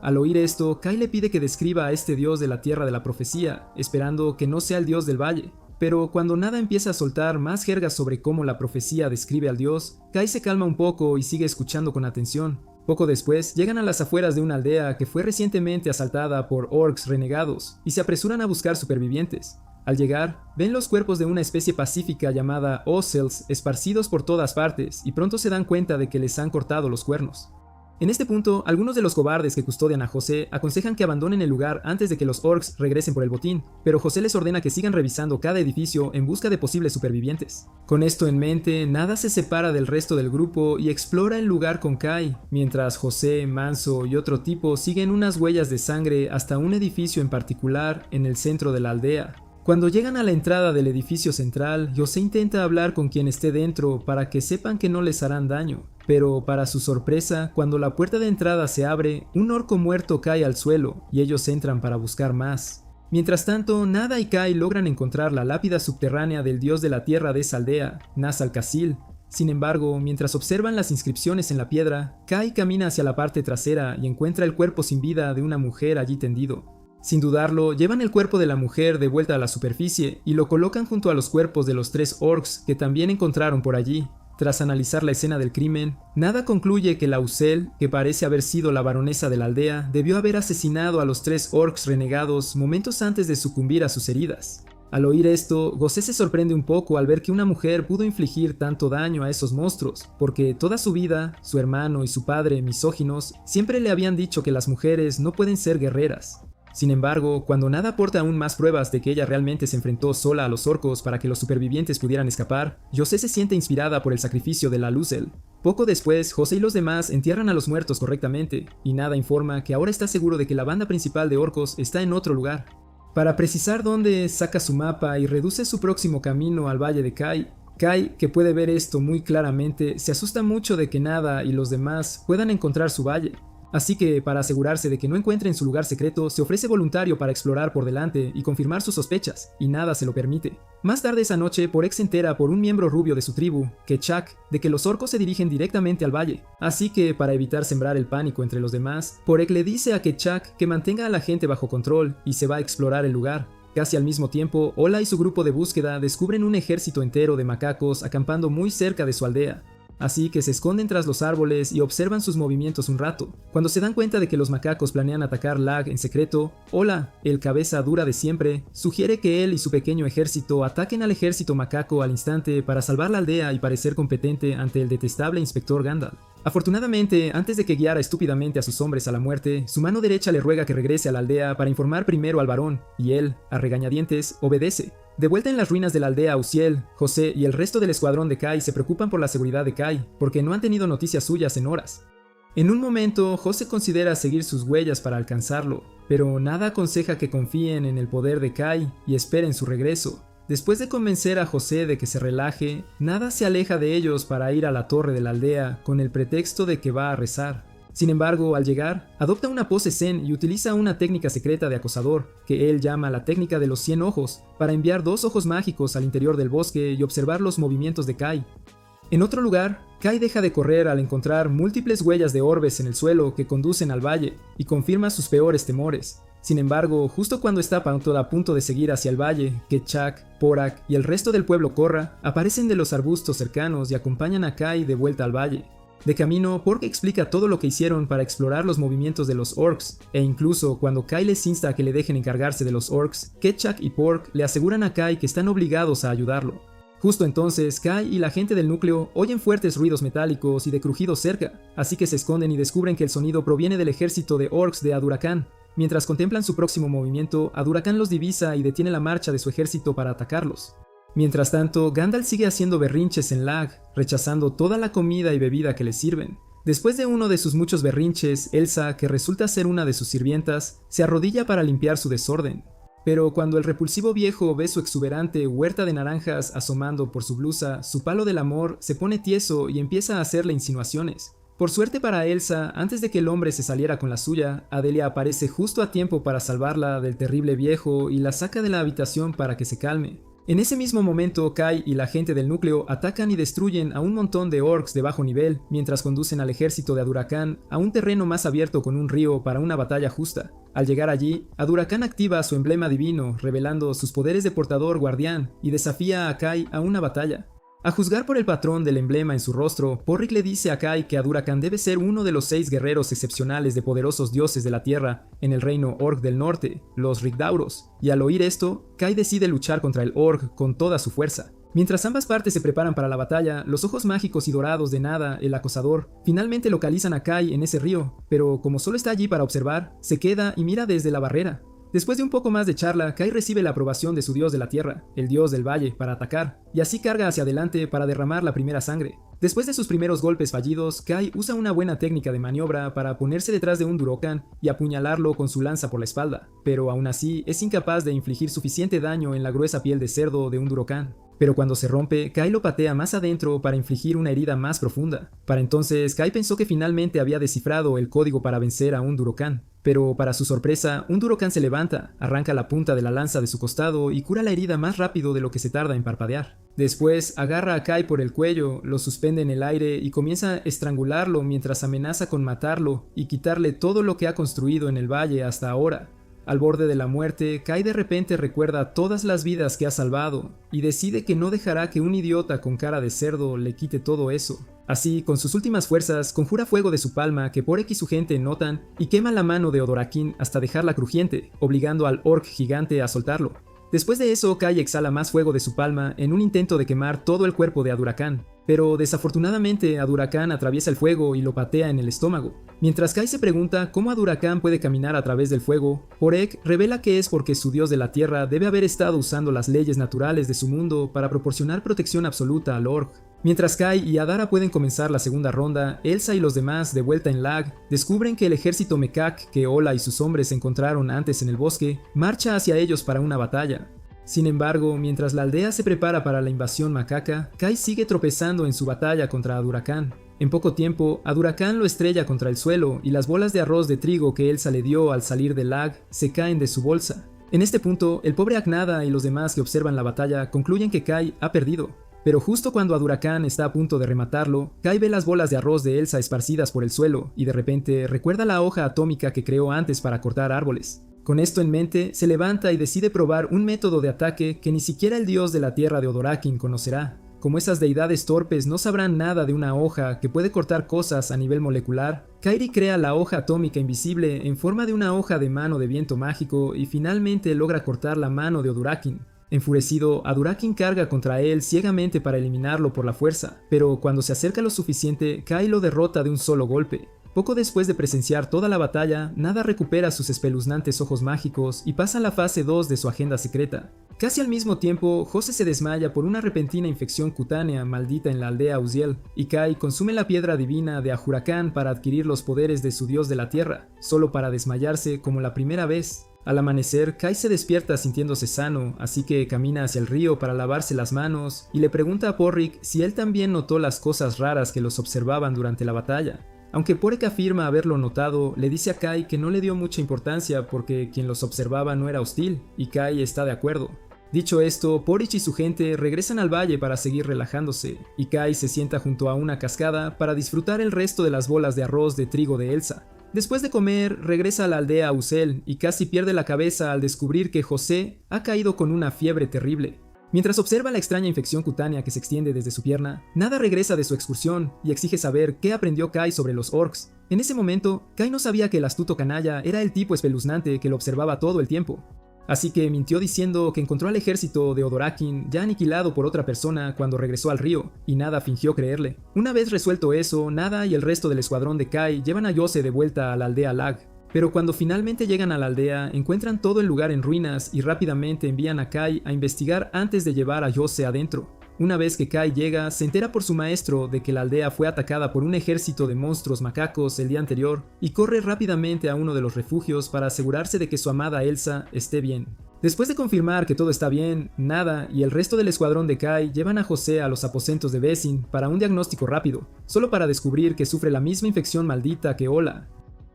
Al oír esto, Kai le pide que describa a este dios de la tierra de la profecía, esperando que no sea el dios del valle. Pero cuando Nada empieza a soltar más jergas sobre cómo la profecía describe al dios, Kai se calma un poco y sigue escuchando con atención. Poco después, llegan a las afueras de una aldea que fue recientemente asaltada por orcs renegados, y se apresuran a buscar supervivientes. Al llegar, ven los cuerpos de una especie pacífica llamada Ossels esparcidos por todas partes, y pronto se dan cuenta de que les han cortado los cuernos. En este punto, algunos de los cobardes que custodian a José aconsejan que abandonen el lugar antes de que los orcs regresen por el botín, pero José les ordena que sigan revisando cada edificio en busca de posibles supervivientes. Con esto en mente, Nada se separa del resto del grupo y explora el lugar con Kai, mientras José, Manso y otro tipo siguen unas huellas de sangre hasta un edificio en particular en el centro de la aldea. Cuando llegan a la entrada del edificio central, José intenta hablar con quien esté dentro para que sepan que no les harán daño. Pero para su sorpresa, cuando la puerta de entrada se abre, un orco muerto cae al suelo y ellos entran para buscar más. Mientras tanto, Nada y Kai logran encontrar la lápida subterránea del dios de la tierra de esa aldea, Nas al-Kasil, Sin embargo, mientras observan las inscripciones en la piedra, Kai camina hacia la parte trasera y encuentra el cuerpo sin vida de una mujer allí tendido. Sin dudarlo, llevan el cuerpo de la mujer de vuelta a la superficie y lo colocan junto a los cuerpos de los 3 orcs que también encontraron por allí. Tras analizar la escena del crimen, Nada concluye que Lae'zel, que parece haber sido la baronesa de la aldea, debió haber asesinado a los 3 orcs renegados momentos antes de sucumbir a sus heridas. Al oír esto, Gosé se sorprende un poco al ver que una mujer pudo infligir tanto daño a esos monstruos, porque toda su vida, su hermano y su padre misóginos siempre le habían dicho que las mujeres no pueden ser guerreras. Sin embargo, cuando Nada aporta aún más pruebas de que ella realmente se enfrentó sola a los orcos para que los supervivientes pudieran escapar, José se siente inspirada por el sacrificio de Lae'zel. Poco después, José y los demás entierran a los muertos correctamente, y Nada informa que ahora está seguro de que la banda principal de orcos está en otro lugar. Para precisar dónde, saca su mapa y reduce su próximo camino al valle de Kai. Kai, que puede ver esto muy claramente, se asusta mucho de que Nada y los demás puedan encontrar su valle. Así que, para asegurarse de que no encuentren su lugar secreto, se ofrece voluntario para explorar por delante y confirmar sus sospechas, y Nada se lo permite. Más tarde esa noche, Porek se entera por un miembro rubio de su tribu, Kechak, de que los orcos se dirigen directamente al valle. Así que, para evitar sembrar el pánico entre los demás, Porek le dice a Kechak que mantenga a la gente bajo control y se va a explorar el lugar. Casi al mismo tiempo, Ola y su grupo de búsqueda descubren un ejército entero de macacos acampando muy cerca de su aldea. Así que se esconden tras los árboles y observan sus movimientos un rato. Cuando se dan cuenta de que los macacos planean atacar Lag en secreto, Ola, el cabeza dura de siempre, sugiere que él y su pequeño ejército ataquen al ejército macaco al instante para salvar la aldea y parecer competente ante el detestable inspector Gandalf. Afortunadamente, antes de que guiara estúpidamente a sus hombres a la muerte, su mano derecha le ruega que regrese a la aldea para informar primero al varón, y él, a regañadientes, obedece. De vuelta en las ruinas de la aldea, Uziel, José y el resto del escuadrón de Kai se preocupan por la seguridad de Kai, porque no han tenido noticias suyas en horas. En un momento, José considera seguir sus huellas para alcanzarlo, pero Nada aconseja que confíen en el poder de Kai y esperen su regreso. Después de convencer a José de que se relaje, Nada se aleja de ellos para ir a la torre de la aldea con el pretexto de que va a rezar. Sin embargo, al llegar, adopta una pose zen y utiliza una técnica secreta de acosador, que él llama la técnica de los 100 ojos, para enviar 2 ojos mágicos al interior del bosque y observar los movimientos de Kai. En otro lugar, Kai deja de correr al encontrar múltiples huellas de orbes en el suelo que conducen al valle, y confirma sus peores temores. Sin embargo, justo cuando está a punto de seguir hacia el valle, Kechak, Porak y el resto del pueblo Korra aparecen de los arbustos cercanos y acompañan a Kai de vuelta al valle. De camino, Pork explica todo lo que hicieron para explorar los movimientos de los orcs, e incluso cuando Kai les insta a que le dejen encargarse de los orcs, Kechak y Pork le aseguran a Kai que están obligados a ayudarlo. Justo entonces, Kai y la gente del núcleo oyen fuertes ruidos metálicos y de crujidos cerca, así que se esconden y descubren que el sonido proviene del ejército de orcs de Adurakan. Mientras contemplan su próximo movimiento, Adurakan los divisa y detiene la marcha de su ejército para atacarlos. Mientras tanto, Gandalf sigue haciendo berrinches en Lag, rechazando toda la comida y bebida que le sirven. Después de uno de sus muchos berrinches, Elsa, que resulta ser una de sus sirvientas, se arrodilla para limpiar su desorden. Pero cuando el repulsivo viejo ve su exuberante huerta de naranjas asomando por su blusa, su palo del amor se pone tieso y empieza a hacerle insinuaciones. Por suerte para Elsa, antes de que el hombre se saliera con la suya, Adelia aparece justo a tiempo para salvarla del terrible viejo y la saca de la habitación para que se calme. En ese mismo momento, Kai y la gente del núcleo atacan y destruyen a un montón de orcs de bajo nivel, mientras conducen al ejército de Adurakan a un terreno más abierto con un río para una batalla justa. Al llegar allí, Adurakan activa su emblema divino, revelando sus poderes de portador guardián, y desafía a Kai a una batalla. A juzgar por el patrón del emblema en su rostro, Porrick le dice a Kai que Adurakan debe ser uno de los 6 guerreros excepcionales de poderosos dioses de la tierra en el reino Orc del Norte, los Rigdauros, y al oír esto, Kai decide luchar contra el Orc con toda su fuerza. Mientras ambas partes se preparan para la batalla, los ojos mágicos y dorados de Nada, el acosador, finalmente localizan a Kai en ese río, pero como solo está allí para observar, se queda y mira desde la barrera. Después de un poco más de charla, Kai recibe la aprobación de su dios de la tierra, el dios del valle, para atacar, y así carga hacia adelante para derramar la primera sangre. Después de sus primeros golpes fallidos, Kai usa una buena técnica de maniobra para ponerse detrás de un Durokan y apuñalarlo con su lanza por la espalda, pero aún así es incapaz de infligir suficiente daño en la gruesa piel de cerdo de un Durokan. pero cuando se rompe, Kai lo patea más adentro para infligir una herida más profunda. Para entonces, Kai pensó que finalmente había descifrado el código para vencer a un Durokan. Pero para su sorpresa, un Durokan se levanta, arranca la punta de la lanza de su costado y cura la herida más rápido de lo que se tarda en parpadear. Después, agarra a Kai por el cuello, lo suspende en el aire y comienza a estrangularlo mientras amenaza con matarlo y quitarle todo lo que ha construido en el valle hasta ahora. Al borde de la muerte, Kai de repente recuerda todas las vidas que ha salvado y decide que no dejará que un idiota con cara de cerdo le quite todo eso. Así, con sus últimas fuerzas, conjura fuego de su palma que Porek y su gente notan y quema la mano de Odorakin hasta dejarla crujiente, obligando al orc gigante a soltarlo. Después de eso, Kai exhala más fuego de su palma en un intento de quemar todo el cuerpo de Adurakan, pero desafortunadamente Adurakan atraviesa el fuego y lo patea en el estómago. Mientras Kai se pregunta cómo Adurakan puede caminar a través del fuego, Porek revela que es porque su dios de la tierra debe haber estado usando las leyes naturales de su mundo para proporcionar protección absoluta al orc. Mientras Kai y Adara pueden comenzar la segunda ronda, Elsa y los demás, de vuelta en Lag, descubren que el ejército Mekak que Ola y sus hombres encontraron antes en el bosque, marcha hacia ellos para una batalla. Sin embargo, mientras la aldea se prepara para la invasión macaca, Kai sigue tropezando en su batalla contra Adurakan. En poco tiempo, Adurakan lo estrella contra el suelo y las bolas de arroz de trigo que Elsa le dio al salir de Lag se caen de su bolsa. En este punto, el pobre Agnada y los demás que observan la batalla concluyen que Kai ha perdido. Pero justo cuando Adurakan está a punto de rematarlo, Kai ve las bolas de arroz de Elsa esparcidas por el suelo y de repente recuerda la hoja atómica que creó antes para cortar árboles. Con esto en mente, se levanta y decide probar un método de ataque que ni siquiera el dios de la tierra de Odorakin conocerá. Como esas deidades torpes no sabrán nada de una hoja que puede cortar cosas a nivel molecular, Kairi crea la hoja atómica invisible en forma de una hoja de mano de viento mágico y finalmente logra cortar la mano de Odorakin. Enfurecido, Adurakin carga contra él ciegamente para eliminarlo por la fuerza, pero cuando se acerca lo suficiente, Kai lo derrota de un solo golpe. Poco después de presenciar toda la batalla, Nada recupera sus espeluznantes ojos mágicos y pasa a la fase 2 de su agenda secreta. Casi al mismo tiempo, Jose se desmaya por una repentina infección cutánea maldita en la aldea Uziel, y Kai consume la piedra divina de Ahurakan para adquirir los poderes de su dios de la tierra, solo para desmayarse como la primera vez. Al amanecer, Kai se despierta sintiéndose sano, así que camina hacia el río para lavarse las manos y le pregunta a Porrik si él también notó las cosas raras que los observaban durante la batalla. Aunque Porek afirma haberlo notado, le dice a Kai que no le dio mucha importancia porque quien los observaba no era hostil, y Kai está de acuerdo. Dicho esto, Porich y su gente regresan al valle para seguir relajándose, y Kai se sienta junto a una cascada para disfrutar el resto de las bolas de arroz de trigo de Elsa. Después de comer, regresa a la aldea Uziel y casi pierde la cabeza al descubrir que José ha caído con una fiebre terrible. Mientras observa la extraña infección cutánea que se extiende desde su pierna, Nada regresa de su excursión y exige saber qué aprendió Kai sobre los orcs. En ese momento, Kai no sabía que el astuto canalla era el tipo espeluznante que lo observaba todo el tiempo. Así que mintió diciendo que encontró al ejército de Odorakin ya aniquilado por otra persona cuando regresó al río, y Nada fingió creerle. Una vez resuelto eso, Nada y el resto del escuadrón de Kai llevan a Yose de vuelta a la aldea Lag. Pero cuando finalmente llegan a la aldea, encuentran todo el lugar en ruinas y rápidamente envían a Kai a investigar antes de llevar a Yose adentro. Una vez que Kai llega, se entera por su maestro de que la aldea fue atacada por un ejército de monstruos macacos el día anterior y corre rápidamente a uno de los refugios para asegurarse de que su amada Elsa esté bien. Después de confirmar que todo está bien, Nada y el resto del escuadrón de Kai llevan a José a los aposentos de Vesin para un diagnóstico rápido, solo para descubrir que sufre la misma infección maldita que Ola.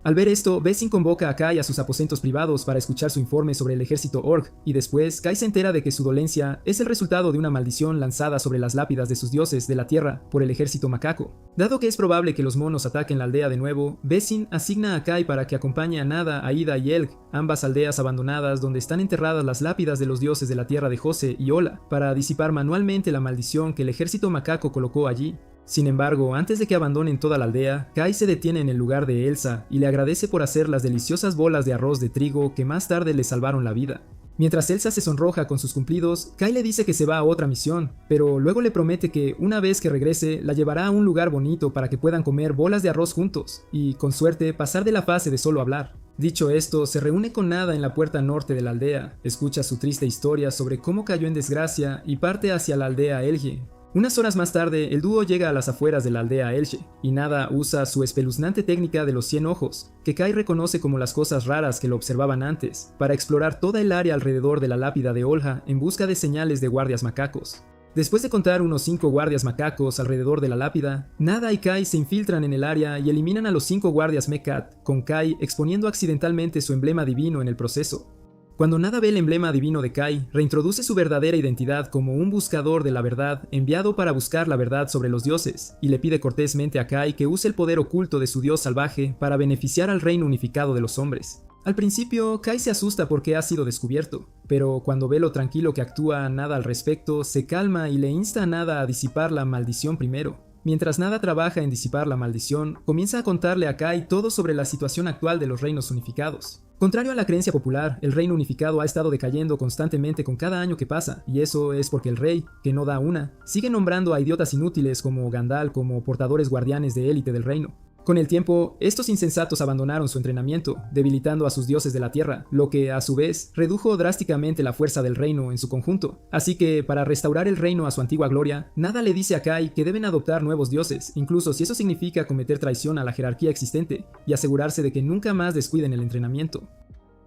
Al ver esto, Vesin convoca a Kai a sus aposentos privados para escuchar su informe sobre el ejército orc, y después Kai se entera de que su dolencia es el resultado de una maldición lanzada sobre las lápidas de sus dioses de la tierra por el ejército macaco. Dado que es probable que los monos ataquen la aldea de nuevo, Vesin asigna a Kai para que acompañe a Nada, Aida y Elg, ambas aldeas abandonadas donde están enterradas las lápidas de los dioses de la tierra de Jose y Ola, para disipar manualmente la maldición que el ejército macaco colocó allí. Sin embargo, antes de que abandonen toda la aldea, Kai se detiene en el lugar de Elsa y le agradece por hacer las deliciosas bolas de arroz de trigo que más tarde le salvaron la vida. Mientras Elsa se sonroja con sus cumplidos, Kai le dice que se va a otra misión, pero luego le promete que una vez que regrese la llevará a un lugar bonito para que puedan comer bolas de arroz juntos y, con suerte, pasar de la fase de solo hablar. Dicho esto, se reúne con Nada en la puerta norte de la aldea, escucha su triste historia sobre cómo cayó en desgracia y parte hacia la aldea Elge. Unas horas más tarde, el dúo llega a las afueras de la aldea Elche, y Nada usa su espeluznante técnica de los 100 ojos, que Kai reconoce como las cosas raras que lo observaban antes, para explorar toda el área alrededor de la lápida de Olja en busca de señales de guardias macacos. Después de contar unos 5 guardias macacos alrededor de la lápida, Nada y Kai se infiltran en el área y eliminan a los 5 guardias Mekat, con Kai exponiendo accidentalmente su emblema divino en el proceso. Cuando Nada ve el emblema divino de Kai, reintroduce su verdadera identidad como un buscador de la verdad enviado para buscar la verdad sobre los dioses, y le pide cortésmente a Kai que use el poder oculto de su dios salvaje para beneficiar al reino unificado de los hombres. Al principio, Kai se asusta porque ha sido descubierto, pero cuando ve lo tranquilo que actúa Nada al respecto, se calma y le insta a Nada a disipar la maldición primero. Mientras Nada trabaja en disipar la maldición, comienza a contarle a Kai todo sobre la situación actual de los reinos unificados. Contrario a la creencia popular, el reino unificado ha estado decayendo constantemente con cada año que pasa, y eso es porque el rey, que no da una, sigue nombrando a idiotas inútiles como Gandalf como portadores guardianes de élite del reino. Con el tiempo, estos insensatos abandonaron su entrenamiento, debilitando a sus dioses de la tierra, lo que, a su vez, redujo drásticamente la fuerza del reino en su conjunto. Así que, para restaurar el reino a su antigua gloria, Nada le dice a Kai que deben adoptar nuevos dioses, incluso si eso significa cometer traición a la jerarquía existente, y asegurarse de que nunca más descuiden el entrenamiento.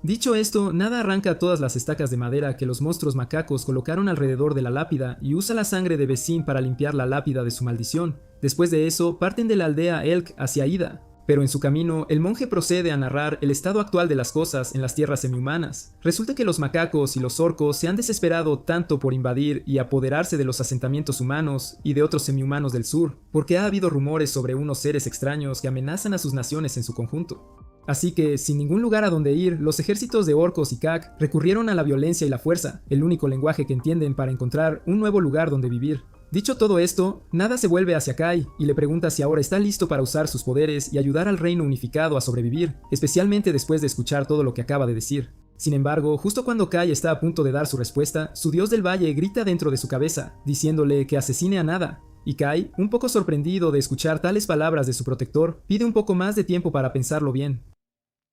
Dicho esto, Nada arranca todas las estacas de madera que los monstruos macacos colocaron alrededor de la lápida y usa la sangre de Vesin para limpiar la lápida de su maldición. Después de eso, parten de la aldea Elk hacia Ida, pero en su camino, el monje procede a narrar el estado actual de las cosas en las tierras semihumanas. Resulta que los macacos y los orcos se han desesperado tanto por invadir y apoderarse de los asentamientos humanos y de otros semihumanos del sur, porque ha habido rumores sobre unos seres extraños que amenazan a sus naciones en su conjunto. Así que, sin ningún lugar a donde ir, los ejércitos de orcos y Kak recurrieron a la violencia y la fuerza, el único lenguaje que entienden para encontrar un nuevo lugar donde vivir. Dicho todo esto, Nada se vuelve hacia Kai y le pregunta si ahora está listo para usar sus poderes y ayudar al reino unificado a sobrevivir, especialmente después de escuchar todo lo que acaba de decir. Sin embargo, justo cuando Kai está a punto de dar su respuesta, su dios del valle grita dentro de su cabeza, diciéndole que asesine a Nada. Y Kai, un poco sorprendido de escuchar tales palabras de su protector, pide un poco más de tiempo para pensarlo bien.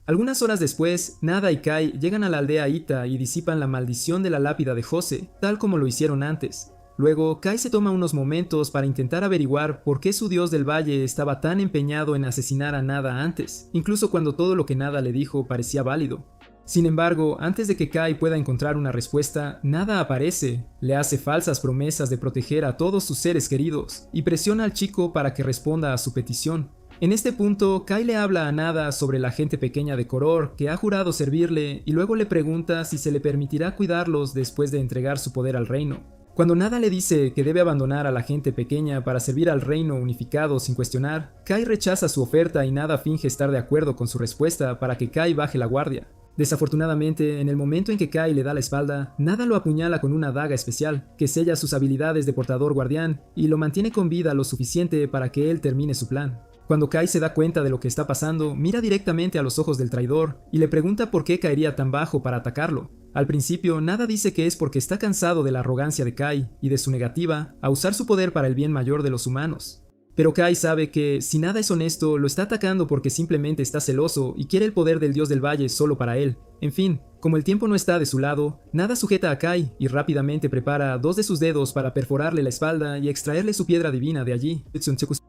Algunas horas después, Nada y Kai llegan a la aldea Ita y disipan la maldición de la lápida de Jose, tal como lo hicieron antes. Luego, Kai se toma unos momentos para intentar averiguar por qué su dios del valle estaba tan empeñado en asesinar a Nada antes, incluso cuando todo lo que Nada le dijo parecía válido. Sin embargo, antes de que Kai pueda encontrar una respuesta, Nada aparece, le hace falsas promesas de proteger a todos sus seres queridos, y presiona al chico para que responda a su petición. En este punto, Kai le habla a Nada sobre la gente pequeña de Koror que ha jurado servirle y luego le pregunta si se le permitirá cuidarlos después de entregar su poder al reino. Cuando Nada le dice que debe abandonar a la gente pequeña para servir al reino unificado sin cuestionar, Kai rechaza su oferta y Nada finge estar de acuerdo con su respuesta para que Kai baje la guardia. Desafortunadamente, en el momento en que Kai le da la espalda, Nada lo apuñala con una daga especial, que sella sus habilidades de portador guardián y lo mantiene con vida lo suficiente para que él termine su plan. Cuando Kai se da cuenta de lo que está pasando, mira directamente a los ojos del traidor y le pregunta por qué caería tan bajo para atacarlo. Al principio, Nada dice que es porque está cansado de la arrogancia de Kai y de su negativa a usar su poder para el bien mayor de los humanos. Pero Kai sabe que, si Nada es honesto, lo está atacando porque simplemente está celoso y quiere el poder del dios del valle solo para él. En fin, como el tiempo no está de su lado, Nada sujeta a Kai y rápidamente prepara 2 de sus dedos para perforarle la espalda y extraerle su piedra divina de allí.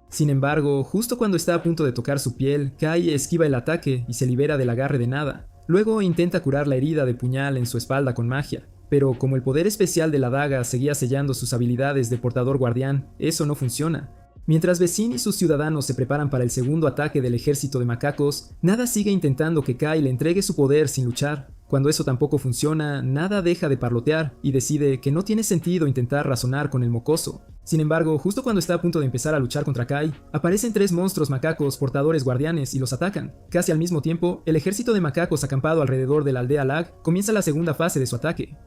Sin embargo, justo cuando está a punto de tocar su piel, Kai esquiva el ataque y se libera del agarre de Nada. Luego intenta curar la herida de puñal en su espalda con magia, pero como el poder especial de la daga seguía sellando sus habilidades de portador guardián, eso no funciona. Mientras Vesin y sus ciudadanos se preparan para el segundo ataque del ejército de macacos, Nada sigue intentando que Kai le entregue su poder sin luchar. Cuando eso tampoco funciona, Nada deja de parlotear y decide que no tiene sentido intentar razonar con el mocoso. Sin embargo, justo cuando está a punto de empezar a luchar contra Kai, aparecen 3 monstruos macacos portadores guardianes y los atacan. Casi al mismo tiempo, el ejército de macacos acampado alrededor de la aldea Lag comienza la segunda fase de su ataque.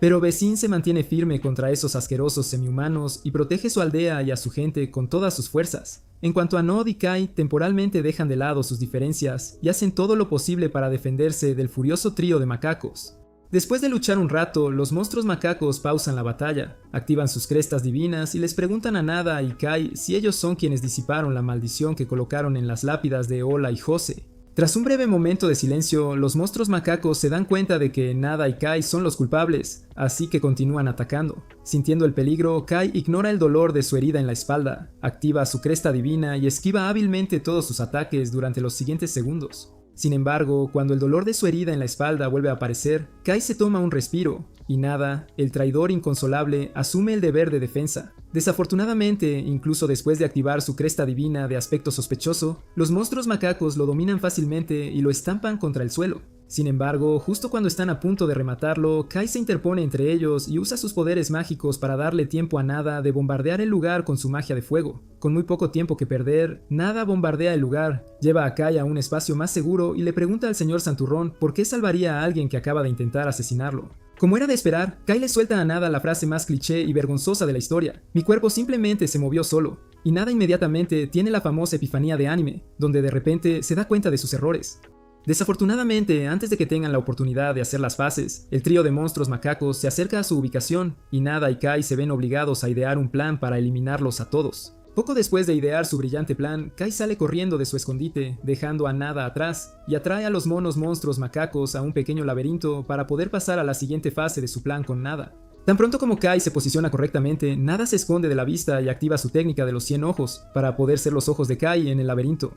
Pero Vesin se mantiene firme contra esos asquerosos semihumanos y protege su aldea y a su gente con todas sus fuerzas. En cuanto a Nod y Kai, temporalmente dejan de lado sus diferencias y hacen todo lo posible para defenderse del furioso trío de macacos. Después de luchar un rato, los monstruos macacos pausan la batalla, activan sus crestas divinas y les preguntan a Nada y Kai si ellos son quienes disiparon la maldición que colocaron en las lápidas de Ola y Jose. Tras un breve momento de silencio, los monstruos macacos se dan cuenta de que Nada y Kai son los culpables, así que continúan atacando. Sintiendo el peligro, Kai ignora el dolor de su herida en la espalda, activa su cresta divina y esquiva hábilmente todos sus ataques durante los siguientes segundos. Sin embargo, cuando el dolor de su herida en la espalda vuelve a aparecer, Kai se toma un respiro, y Nada, el traidor inconsolable, asume el deber de defensa. Desafortunadamente, incluso después de activar su cresta divina de aspecto sospechoso, los monstruos macacos lo dominan fácilmente y lo estampan contra el suelo. Sin embargo, justo cuando están a punto de rematarlo, Kai se interpone entre ellos y usa sus poderes mágicos para darle tiempo a Nada de bombardear el lugar con su magia de fuego. Con muy poco tiempo que perder, Nada bombardea el lugar, lleva a Kai a un espacio más seguro y le pregunta al señor Santurrón por qué salvaría a alguien que acaba de intentar asesinarlo. Como era de esperar, Kai le suelta a Nada la frase más cliché y vergonzosa de la historia: mi cuerpo simplemente se movió solo, y Nada inmediatamente tiene la famosa epifanía de anime, donde de repente se da cuenta de sus errores. Desafortunadamente, antes de que tengan la oportunidad de hacer las paces, el trío de monstruos macacos se acerca a su ubicación y Nada y Kai se ven obligados a idear un plan para eliminarlos a todos. Poco después de idear su brillante plan, Kai sale corriendo de su escondite, dejando a Nada atrás, y atrae a los monos monstruos macacos a un pequeño laberinto para poder pasar a la siguiente fase de su plan con Nada. Tan pronto como Kai se posiciona correctamente, Nada se esconde de la vista y activa su técnica de los 100 ojos, para poder ser los ojos de Kai en el laberinto.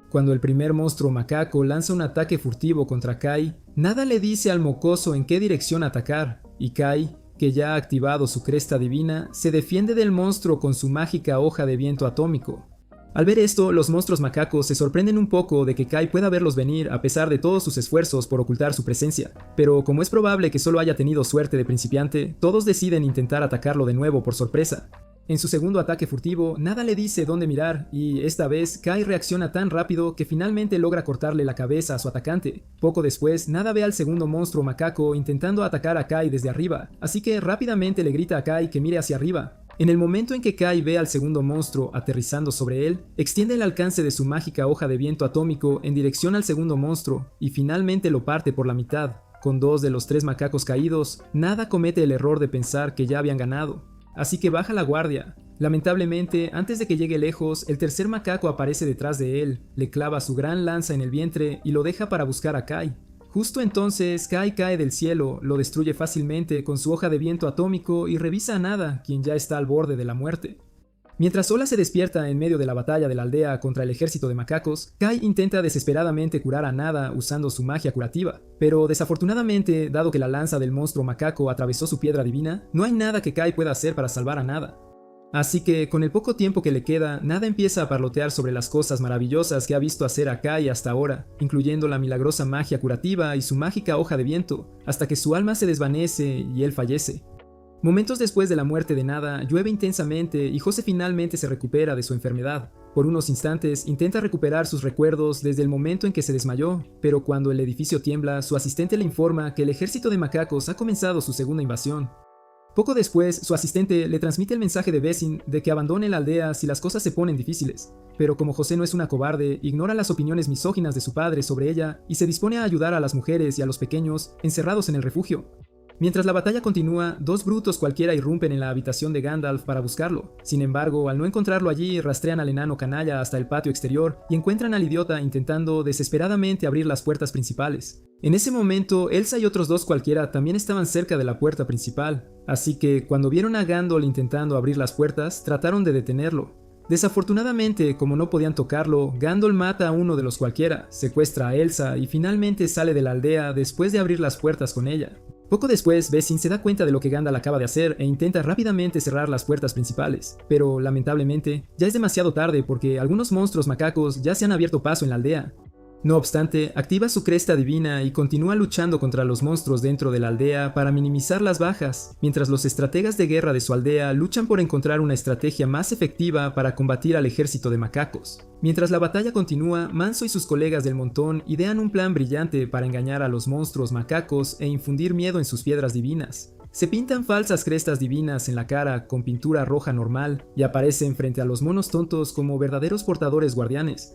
Cuando el primer monstruo macaco lanza un ataque furtivo contra Kai, Nada le dice al mocoso en qué dirección atacar, y Kai, que ya ha activado su cresta divina, se defiende del monstruo con su mágica hoja de viento atómico. Al ver esto, los monstruos macacos se sorprenden un poco de que Kai pueda verlos venir a pesar de todos sus esfuerzos por ocultar su presencia, pero como es probable que solo haya tenido suerte de principiante, todos deciden intentar atacarlo de nuevo por sorpresa. En su segundo ataque furtivo, Nada le dice dónde mirar y esta vez Kai reacciona tan rápido que finalmente logra cortarle la cabeza a su atacante. Poco después, Nada ve al segundo monstruo macaco intentando atacar a Kai desde arriba, así que rápidamente le grita a Kai que mire hacia arriba. En el momento en que Kai ve al segundo monstruo aterrizando sobre él, extiende el alcance de su mágica hoja de viento atómico en dirección al segundo monstruo y finalmente lo parte por la mitad. Con 2 de los 3 macacos caídos, Nada comete el error de pensar que ya habían ganado. Así que baja la guardia. Lamentablemente, antes de que llegue lejos, el tercer macaco aparece detrás de él, le clava su gran lanza en el vientre y lo deja para buscar a Kai. Justo entonces, Kai cae del cielo, lo destruye fácilmente con su hoja de viento atómico y revisa a Nada, quien ya está al borde de la muerte. Mientras Sola se despierta en medio de la batalla de la aldea contra el ejército de macacos, Kai intenta desesperadamente curar a Nada usando su magia curativa, pero desafortunadamente, dado que la lanza del monstruo macaco atravesó su piedra divina, no hay nada que Kai pueda hacer para salvar a Nada. Así que, con el poco tiempo que le queda, Nada empieza a parlotear sobre las cosas maravillosas que ha visto hacer a Kai hasta ahora, incluyendo la milagrosa magia curativa y su mágica hoja de viento, hasta que su alma se desvanece y él fallece. Momentos después de la muerte de Nada, llueve intensamente y Jose finalmente se recupera de su enfermedad. Por unos instantes intenta recuperar sus recuerdos desde el momento en que se desmayó, pero cuando el edificio tiembla, su asistente le informa que el ejército de macacos ha comenzado su segunda invasión. Poco después, su asistente le transmite el mensaje de Bessin de que abandone la aldea si las cosas se ponen difíciles, pero como José no es una cobarde, ignora las opiniones misóginas de su padre sobre ella y se dispone a ayudar a las mujeres y a los pequeños encerrados en el refugio. Mientras la batalla continúa, 2 brutos cualquiera irrumpen en la habitación de Gandalf para buscarlo. Sin embargo, al no encontrarlo allí, rastrean al enano canalla hasta el patio exterior y encuentran al idiota intentando desesperadamente abrir las puertas principales. En ese momento, Elsa y otros 2 cualquiera también estaban cerca de la puerta principal, así que cuando vieron a Gandalf intentando abrir las puertas, trataron de detenerlo. Desafortunadamente, como no podían tocarlo, Gandalf mata a uno de los cualquiera, secuestra a Elsa y finalmente sale de la aldea después de abrir las puertas con ella. Poco después, Bessin se da cuenta de lo que Gandalf acaba de hacer e intenta rápidamente cerrar las puertas principales, pero lamentablemente ya es demasiado tarde porque algunos monstruos macacos ya se han abierto paso en la aldea. No obstante, activa su cresta divina y continúa luchando contra los monstruos dentro de la aldea para minimizar las bajas, mientras los estrategas de guerra de su aldea luchan por encontrar una estrategia más efectiva para combatir al ejército de macacos. Mientras la batalla continúa, Manso y sus colegas del montón idean un plan brillante para engañar a los monstruos macacos e infundir miedo en sus piedras divinas. Se pintan falsas crestas divinas en la cara con pintura roja normal y aparecen frente a los monos tontos como verdaderos portadores guardianes.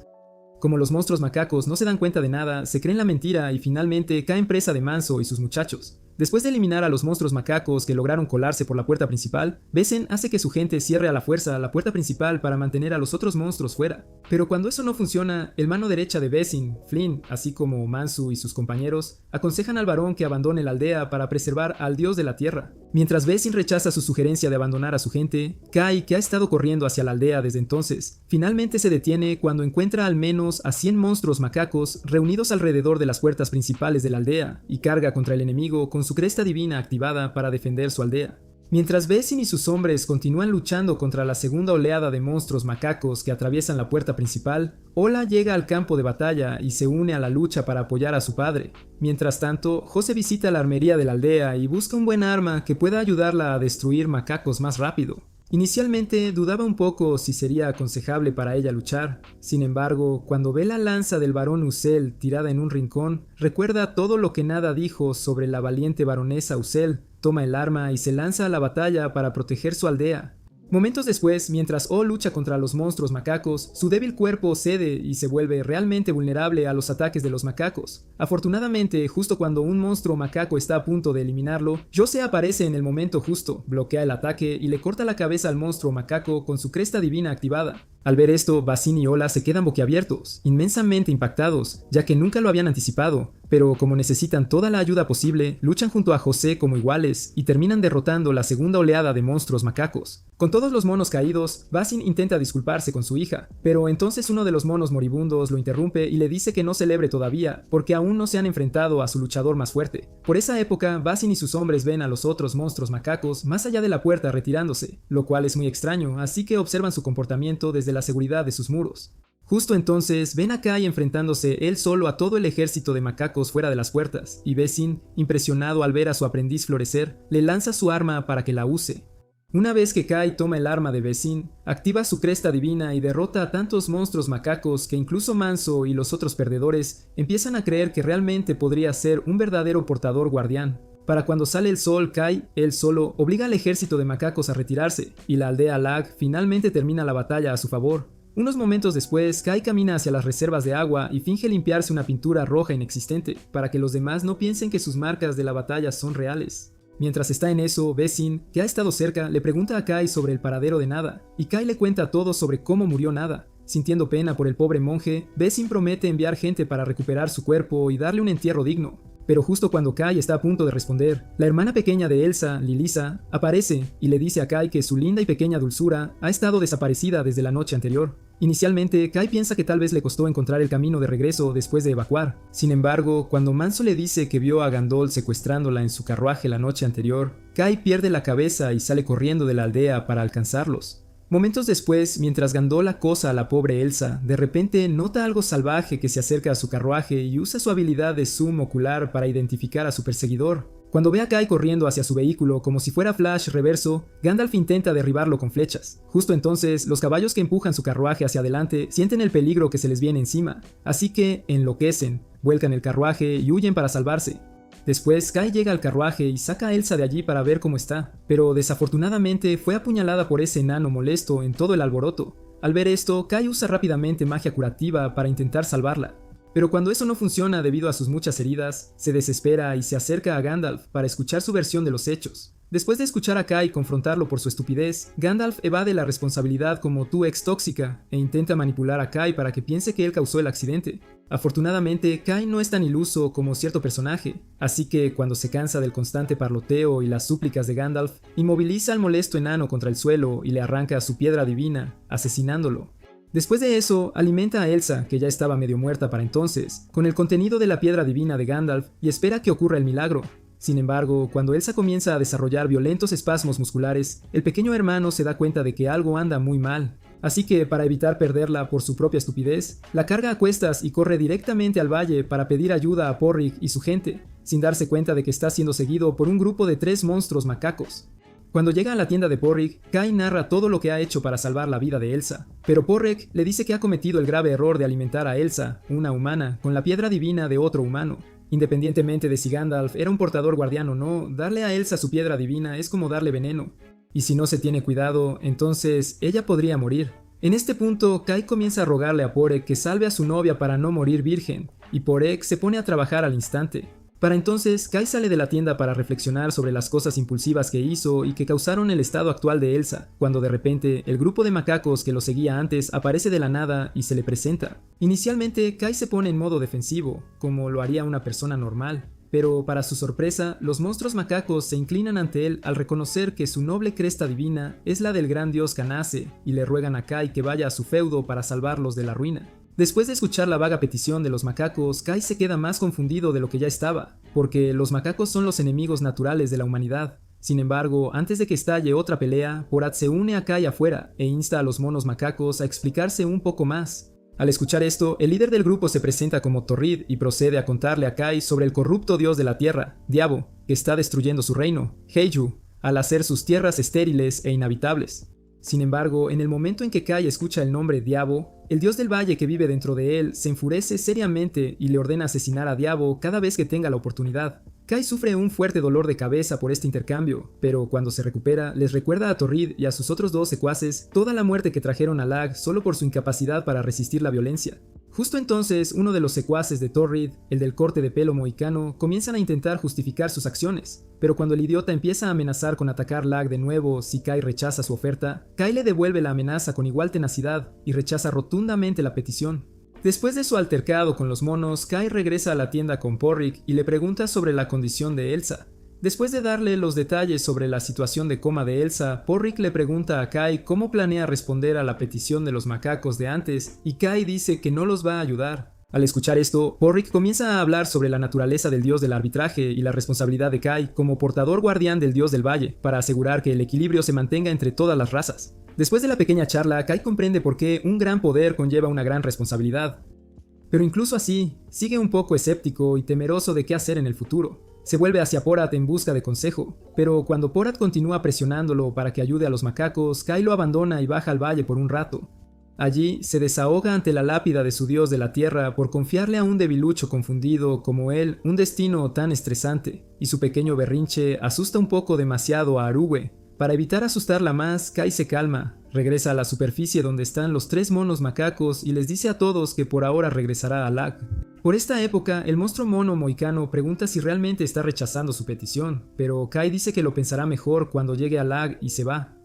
Como los monstruos macacos no se dan cuenta de nada, se creen la mentira y finalmente caen presa de Manso y sus muchachos. Después de eliminar a los monstruos macacos que lograron colarse por la puerta principal, Besen hace que su gente cierre a la fuerza la puerta principal para mantener a los otros monstruos fuera. Pero cuando eso no funciona, el mano derecha de Besen, Flynn, así como Mansu y sus compañeros, aconsejan al varón que abandone la aldea para preservar al dios de la tierra. Mientras Besen rechaza su sugerencia de abandonar a su gente, Kai, que ha estado corriendo hacia la aldea desde entonces, finalmente se detiene cuando encuentra al menos a 100 monstruos macacos reunidos alrededor de las puertas principales de la aldea y carga contra el enemigo con su cresta divina activada para defender su aldea. Mientras Besen y sus hombres continúan luchando contra la segunda oleada de monstruos macacos que atraviesan la puerta principal, Ola llega al campo de batalla y se une a la lucha para apoyar a su padre. Mientras tanto, Jose visita la armería de la aldea y busca un buen arma que pueda ayudarla a destruir macacos más rápido. Inicialmente dudaba un poco si sería aconsejable para ella luchar. Sin embargo, cuando ve la lanza del varón Ucel tirada en un rincón, recuerda todo lo que Nada dijo sobre la valiente baronesa Ucel, toma el arma y se lanza a la batalla para proteger su aldea. Momentos después, mientras O lucha contra los monstruos macacos, su débil cuerpo cede y se vuelve realmente vulnerable a los ataques de los macacos. Afortunadamente, justo cuando un monstruo macaco está a punto de eliminarlo, Jose aparece en el momento justo, bloquea el ataque y le corta la cabeza al monstruo macaco con su cresta divina activada. Al ver esto, Basin y Ola se quedan boquiabiertos, inmensamente impactados, ya que nunca lo habían anticipado, pero como necesitan toda la ayuda posible, luchan junto a José como iguales y terminan derrotando la segunda oleada de monstruos macacos. Con todos los monos caídos, Basin intenta disculparse con su hija, pero entonces uno de los monos moribundos lo interrumpe y le dice que no celebre todavía, porque aún no se han enfrentado a su luchador más fuerte. Por esa época, Basin y sus hombres ven a los otros monstruos macacos más allá de la puerta retirándose, lo cual es muy extraño, así que observan su comportamiento desde la seguridad de sus muros. Justo entonces ven a Kai enfrentándose él solo a todo el ejército de macacos fuera de las puertas, y Basin, impresionado al ver a su aprendiz florecer, le lanza su arma para que la use. Una vez que Kai toma el arma de Basin, activa su cresta divina y derrota a tantos monstruos macacos que incluso Manso y los otros perdedores empiezan a creer que realmente podría ser un verdadero portador guardián. Para cuando sale el sol, Kai, él solo, obliga al ejército de macacos a retirarse, y la aldea Lag finalmente termina la batalla a su favor. Unos momentos después, Kai camina hacia las reservas de agua y finge limpiarse una pintura roja inexistente, para que los demás no piensen que sus marcas de la batalla son reales. Mientras está en eso, Basin, que ha estado cerca, le pregunta a Kai sobre el paradero de Nada, y Kai le cuenta todo sobre cómo murió Nada. Sintiendo pena por el pobre monje, Basin promete enviar gente para recuperar su cuerpo y darle un entierro digno. Pero justo cuando Kai está a punto de responder, la hermana pequeña de Elsa, Lilisa, aparece y le dice a Kai que su linda y pequeña dulzura ha estado desaparecida desde la noche anterior. Inicialmente, Kai piensa que tal vez le costó encontrar el camino de regreso después de evacuar. Sin embargo, cuando Manso le dice que vio a Gandol secuestrándola en su carruaje la noche anterior, Kai pierde la cabeza y sale corriendo de la aldea para alcanzarlos. Momentos después, mientras Gandol acosa a la pobre Elsa, de repente nota algo salvaje que se acerca a su carruaje y usa su habilidad de zoom ocular para identificar a su perseguidor. Cuando ve a Kai corriendo hacia su vehículo como si fuera Flash reverso, Gandalf intenta derribarlo con flechas. Justo entonces, los caballos que empujan su carruaje hacia adelante sienten el peligro que se les viene encima, así que enloquecen, vuelcan el carruaje y huyen para salvarse. Después, Kai llega al carruaje y saca a Elsa de allí para ver cómo está, pero desafortunadamente fue apuñalada por ese enano molesto en todo el alboroto. Al ver esto, Kai usa rápidamente magia curativa para intentar salvarla. Pero cuando eso no funciona debido a sus muchas heridas, se desespera y se acerca a Gandalf para escuchar su versión de los hechos. Después de escuchar a Kai confrontarlo por su estupidez, Gandalf evade la responsabilidad como tu ex tóxica e intenta manipular a Kai para que piense que él causó el accidente. Afortunadamente, Kai no es tan iluso como cierto personaje, así que cuando se cansa del constante parloteo y las súplicas de Gandalf, inmoviliza al molesto enano contra el suelo y le arranca su piedra divina, asesinándolo. Después de eso, alimenta a Elsa, que ya estaba medio muerta para entonces, con el contenido de la piedra divina de Gandalf y espera que ocurra el milagro. Sin embargo, cuando Elsa comienza a desarrollar violentos espasmos musculares, el pequeño hermano se da cuenta de que algo anda muy mal. Así que, para evitar perderla por su propia estupidez, la carga a cuestas y corre directamente al valle para pedir ayuda a Porrig y su gente, sin darse cuenta de que está siendo seguido por un grupo de 3 monstruos macacos. Cuando llega a la tienda de Porrig, Kai narra todo lo que ha hecho para salvar la vida de Elsa, pero Porrig le dice que ha cometido el grave error de alimentar a Elsa, una humana, con la piedra divina de otro humano. Independientemente de si Gandalf era un portador guardián o no, darle a Elsa su piedra divina es como darle veneno. Y si no se tiene cuidado, entonces ella podría morir. En este punto, Kai comienza a rogarle a Poreg que salve a su novia para no morir virgen, y Poreg se pone a trabajar al instante. Para entonces, Kai sale de la tienda para reflexionar sobre las cosas impulsivas que hizo y que causaron el estado actual de Elsa, cuando de repente el grupo de macacos que lo seguía antes aparece de la nada y se le presenta. Inicialmente, Kai se pone en modo defensivo, como lo haría una persona normal, pero para su sorpresa, los monstruos macacos se inclinan ante él al reconocer que su noble cresta divina es la del gran dios Canase y le ruegan a Kai que vaya a su feudo para salvarlos de la ruina. Después de escuchar la vaga petición de los macacos, Kai se queda más confundido de lo que ya estaba, porque los macacos son los enemigos naturales de la humanidad. Sin embargo, antes de que estalle otra pelea, Porat se une a Kai afuera e insta a los monos macacos a explicarse un poco más. Al escuchar esto, el líder del grupo se presenta como Torrid y procede a contarle a Kai sobre el corrupto dios de la tierra, Diabo, que está destruyendo su reino, Heiju, al hacer sus tierras estériles e inhabitables. Sin embargo, en el momento en que Kai escucha el nombre Diabo, el dios del valle que vive dentro de él se enfurece seriamente y le ordena asesinar a Diabo cada vez que tenga la oportunidad. Kai sufre un fuerte dolor de cabeza por este intercambio, pero cuando se recupera les recuerda a Torrid y a sus otros dos secuaces toda la muerte que trajeron a Lag solo por su incapacidad para resistir la violencia. Justo entonces, uno de los secuaces de Torrid, el del corte de pelo mohicano, comienzan a intentar justificar sus acciones, pero cuando el idiota empieza a amenazar con atacar Lag de nuevo si Kai rechaza su oferta, Kai le devuelve la amenaza con igual tenacidad y rechaza rotundamente la petición. Después de su altercado con los monos, Kai regresa a la tienda con Porrick y le pregunta sobre la condición de Elsa. Después de darle los detalles sobre la situación de coma de Elsa, Porrick le pregunta a Kai cómo planea responder a la petición de los macacos de antes, y Kai dice que no los va a ayudar. Al escuchar esto, Porrick comienza a hablar sobre la naturaleza del dios del arbitraje y la responsabilidad de Kai como portador guardián del dios del valle, para asegurar que el equilibrio se mantenga entre todas las razas. Después de la pequeña charla, Kai comprende por qué un gran poder conlleva una gran responsabilidad. Pero incluso así, sigue un poco escéptico y temeroso de qué hacer en el futuro. Se vuelve hacia Porat en busca de consejo, pero cuando Porat continúa presionándolo para que ayude a los macacos, Kai lo abandona y baja al valle por un rato. Allí se desahoga ante la lápida de su dios de la tierra por confiarle a un debilucho confundido como él un destino tan estresante, y su pequeño berrinche asusta un poco demasiado a Aruwe. Para evitar asustarla más, Kai se calma, regresa a la superficie donde están los tres monos macacos y les dice a todos que por ahora regresará a Lag. Por esta época, el monstruo mono mohicano pregunta si realmente está rechazando su petición, pero Kai dice que lo pensará mejor cuando llegue a Lag y se va.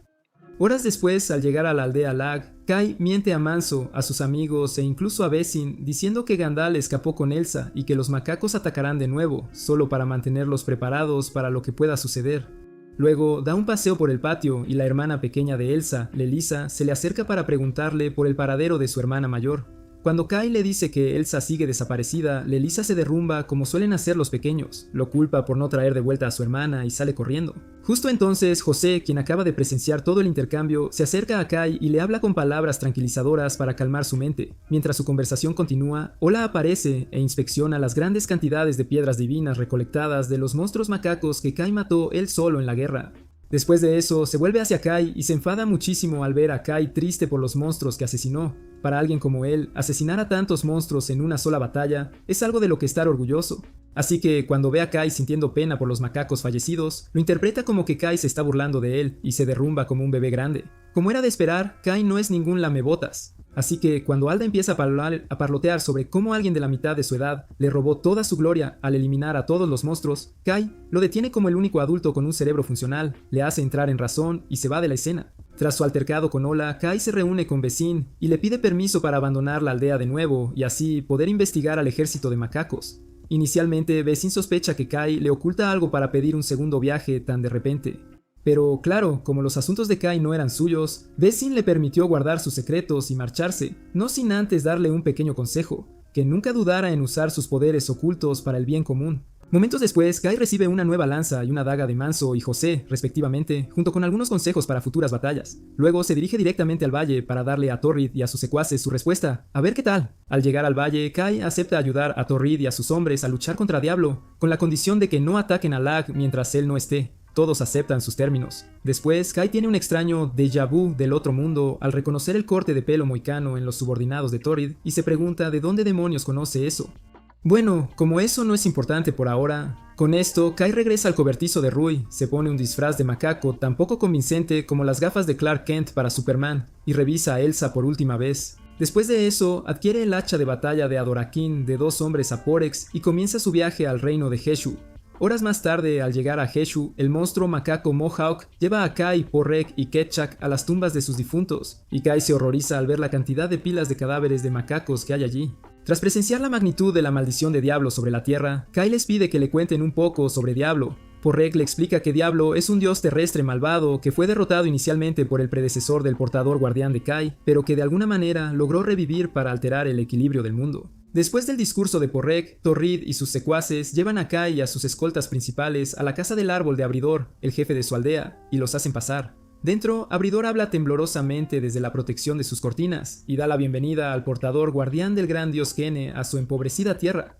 Horas después, al llegar a la aldea Lag, Kai miente a Manso, a sus amigos e incluso a Bessin, diciendo que Gandalf escapó con Elsa y que los macacos atacarán de nuevo, solo para mantenerlos preparados para lo que pueda suceder. Luego da un paseo por el patio y la hermana pequeña de Elsa, Lelisa, se le acerca para preguntarle por el paradero de su hermana mayor. Cuando Kai le dice que Elsa sigue desaparecida, Lelisa se derrumba como suelen hacer los pequeños, lo culpa por no traer de vuelta a su hermana y sale corriendo. Justo entonces, José, quien acaba de presenciar todo el intercambio, se acerca a Kai y le habla con palabras tranquilizadoras para calmar su mente. Mientras su conversación continúa, Ola aparece e inspecciona las grandes cantidades de piedras divinas recolectadas de los monstruos macacos que Kai mató él solo en la guerra. Después de eso, se vuelve hacia Kai y se enfada muchísimo al ver a Kai triste por los monstruos que asesinó. Para alguien como él, asesinar a tantos monstruos en una sola batalla es algo de lo que estar orgulloso. Así que cuando ve a Kai sintiendo pena por los macacos fallecidos, lo interpreta como que Kai se está burlando de él y se derrumba como un bebé grande. Como era de esperar, Kai no es ningún lamebotas. Así que cuando Alda empieza a parlotear sobre cómo alguien de la mitad de su edad le robó toda su gloria al eliminar a todos los monstruos, Kai lo detiene como el único adulto con un cerebro funcional, le hace entrar en razón y se va de la escena. Tras su altercado con Ola, Kai se reúne con Bessin y le pide permiso para abandonar la aldea de nuevo y así poder investigar al ejército de macacos. Inicialmente, Bessin sospecha que Kai le oculta algo para pedir un segundo viaje tan de repente. Pero claro, como los asuntos de Kai no eran suyos, Bessin le permitió guardar sus secretos y marcharse, no sin antes darle un pequeño consejo, que nunca dudara en usar sus poderes ocultos para el bien común. Momentos después, Kai recibe una nueva lanza y una daga de Manso y José, respectivamente, junto con algunos consejos para futuras batallas. Luego se dirige directamente al valle para darle a Torrid y a sus secuaces su respuesta. A ver qué tal. Al llegar al valle, Kai acepta ayudar a Torrid y a sus hombres a luchar contra Diablo, con la condición de que no ataquen a Lag mientras él no esté. Todos aceptan sus términos. Después, Kai tiene un extraño déjà vu del otro mundo al reconocer el corte de pelo mohicano en los subordinados de Torrid y se pregunta de dónde demonios conoce eso. Bueno, como eso no es importante por ahora, con esto Kai regresa al cobertizo de Rui, se pone un disfraz de macaco tan poco convincente como las gafas de Clark Kent para Superman y revisa a Elsa por última vez. Después de eso, adquiere el hacha de batalla de Adorakin de 2 hombres a Porex y comienza su viaje al reino de Heshu. Horas más tarde, al llegar a Heshu, el monstruo macaco Mohawk lleva a Kai, Porrek y Ketchak a las tumbas de sus difuntos, y Kai se horroriza al ver la cantidad de pilas de cadáveres de macacos que hay allí. Tras presenciar la magnitud de la maldición de Diablo sobre la Tierra, Kai les pide que le cuenten un poco sobre Diablo. Porrek le explica que Diablo es un dios terrestre malvado que fue derrotado inicialmente por el predecesor del portador guardián de Kai, pero que de alguna manera logró revivir para alterar el equilibrio del mundo. Después del discurso de Porrek, Torrid y sus secuaces llevan a Kai y a sus escoltas principales a la casa del árbol de Abridor, el jefe de su aldea, y los hacen pasar. Dentro, Abridor habla temblorosamente desde la protección de sus cortinas y da la bienvenida al portador guardián del gran dios Gene a su empobrecida tierra.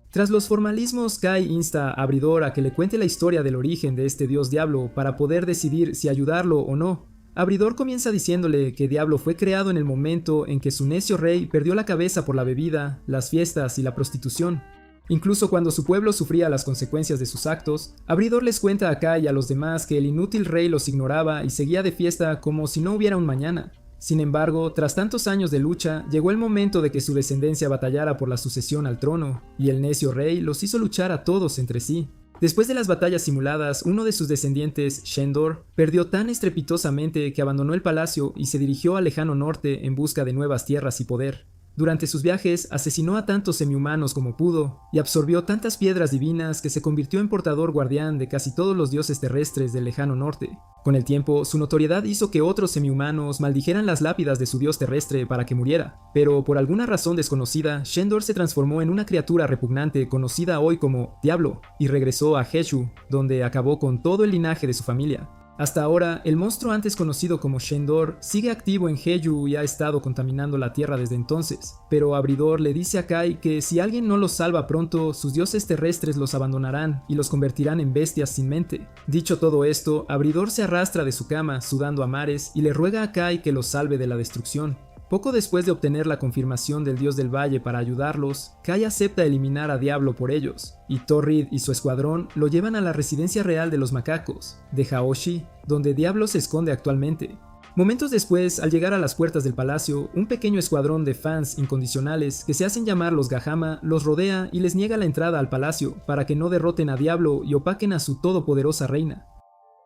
Tras los formalismos, Kai insta a Abridor a que le cuente la historia del origen de este dios Diablo para poder decidir si ayudarlo o no. Abridor comienza diciéndole que Diablo fue creado en el momento en que su necio rey perdió la cabeza por la bebida, las fiestas y la prostitución. Incluso cuando su pueblo sufría las consecuencias de sus actos, Abridor les cuenta a Kai y a los demás que el inútil rey los ignoraba y seguía de fiesta como si no hubiera un mañana. Sin embargo, tras tantos años de lucha, llegó el momento de que su descendencia batallara por la sucesión al trono, y el necio rey los hizo luchar a todos entre sí. Después de las batallas simuladas, uno de sus descendientes, Shendor, perdió tan estrepitosamente que abandonó el palacio y se dirigió al lejano norte en busca de nuevas tierras y poder. Durante sus viajes, asesinó a tantos semihumanos como pudo, y absorbió tantas piedras divinas que se convirtió en portador guardián de casi todos los dioses terrestres del lejano norte. Con el tiempo, su notoriedad hizo que otros semihumanos maldijeran las lápidas de su dios terrestre para que muriera, pero por alguna razón desconocida, Shendor se transformó en una criatura repugnante conocida hoy como Diablo, y regresó a Heshu, donde acabó con todo el linaje de su familia. Hasta ahora, el monstruo antes conocido como Shendor sigue activo en Heshu y ha estado contaminando la tierra desde entonces, pero Abridor le dice a Kai que si alguien no los salva pronto, sus dioses terrestres los abandonarán y los convertirán en bestias sin mente. Dicho todo esto, Abridor se arrastra de su cama, sudando a mares, y le ruega a Kai que los salve de la destrucción. Poco después de obtener la confirmación del dios del valle para ayudarlos, Kai acepta eliminar a Diablo por ellos, y Torrid y su escuadrón lo llevan a la residencia real de los macacos, de Haoshi, donde Diablo se esconde actualmente. Momentos después, al llegar a las puertas del palacio, un pequeño escuadrón de fans incondicionales que se hacen llamar los Gahama los rodea y les niega la entrada al palacio para que no derroten a Diablo y opaquen a su todopoderosa reina.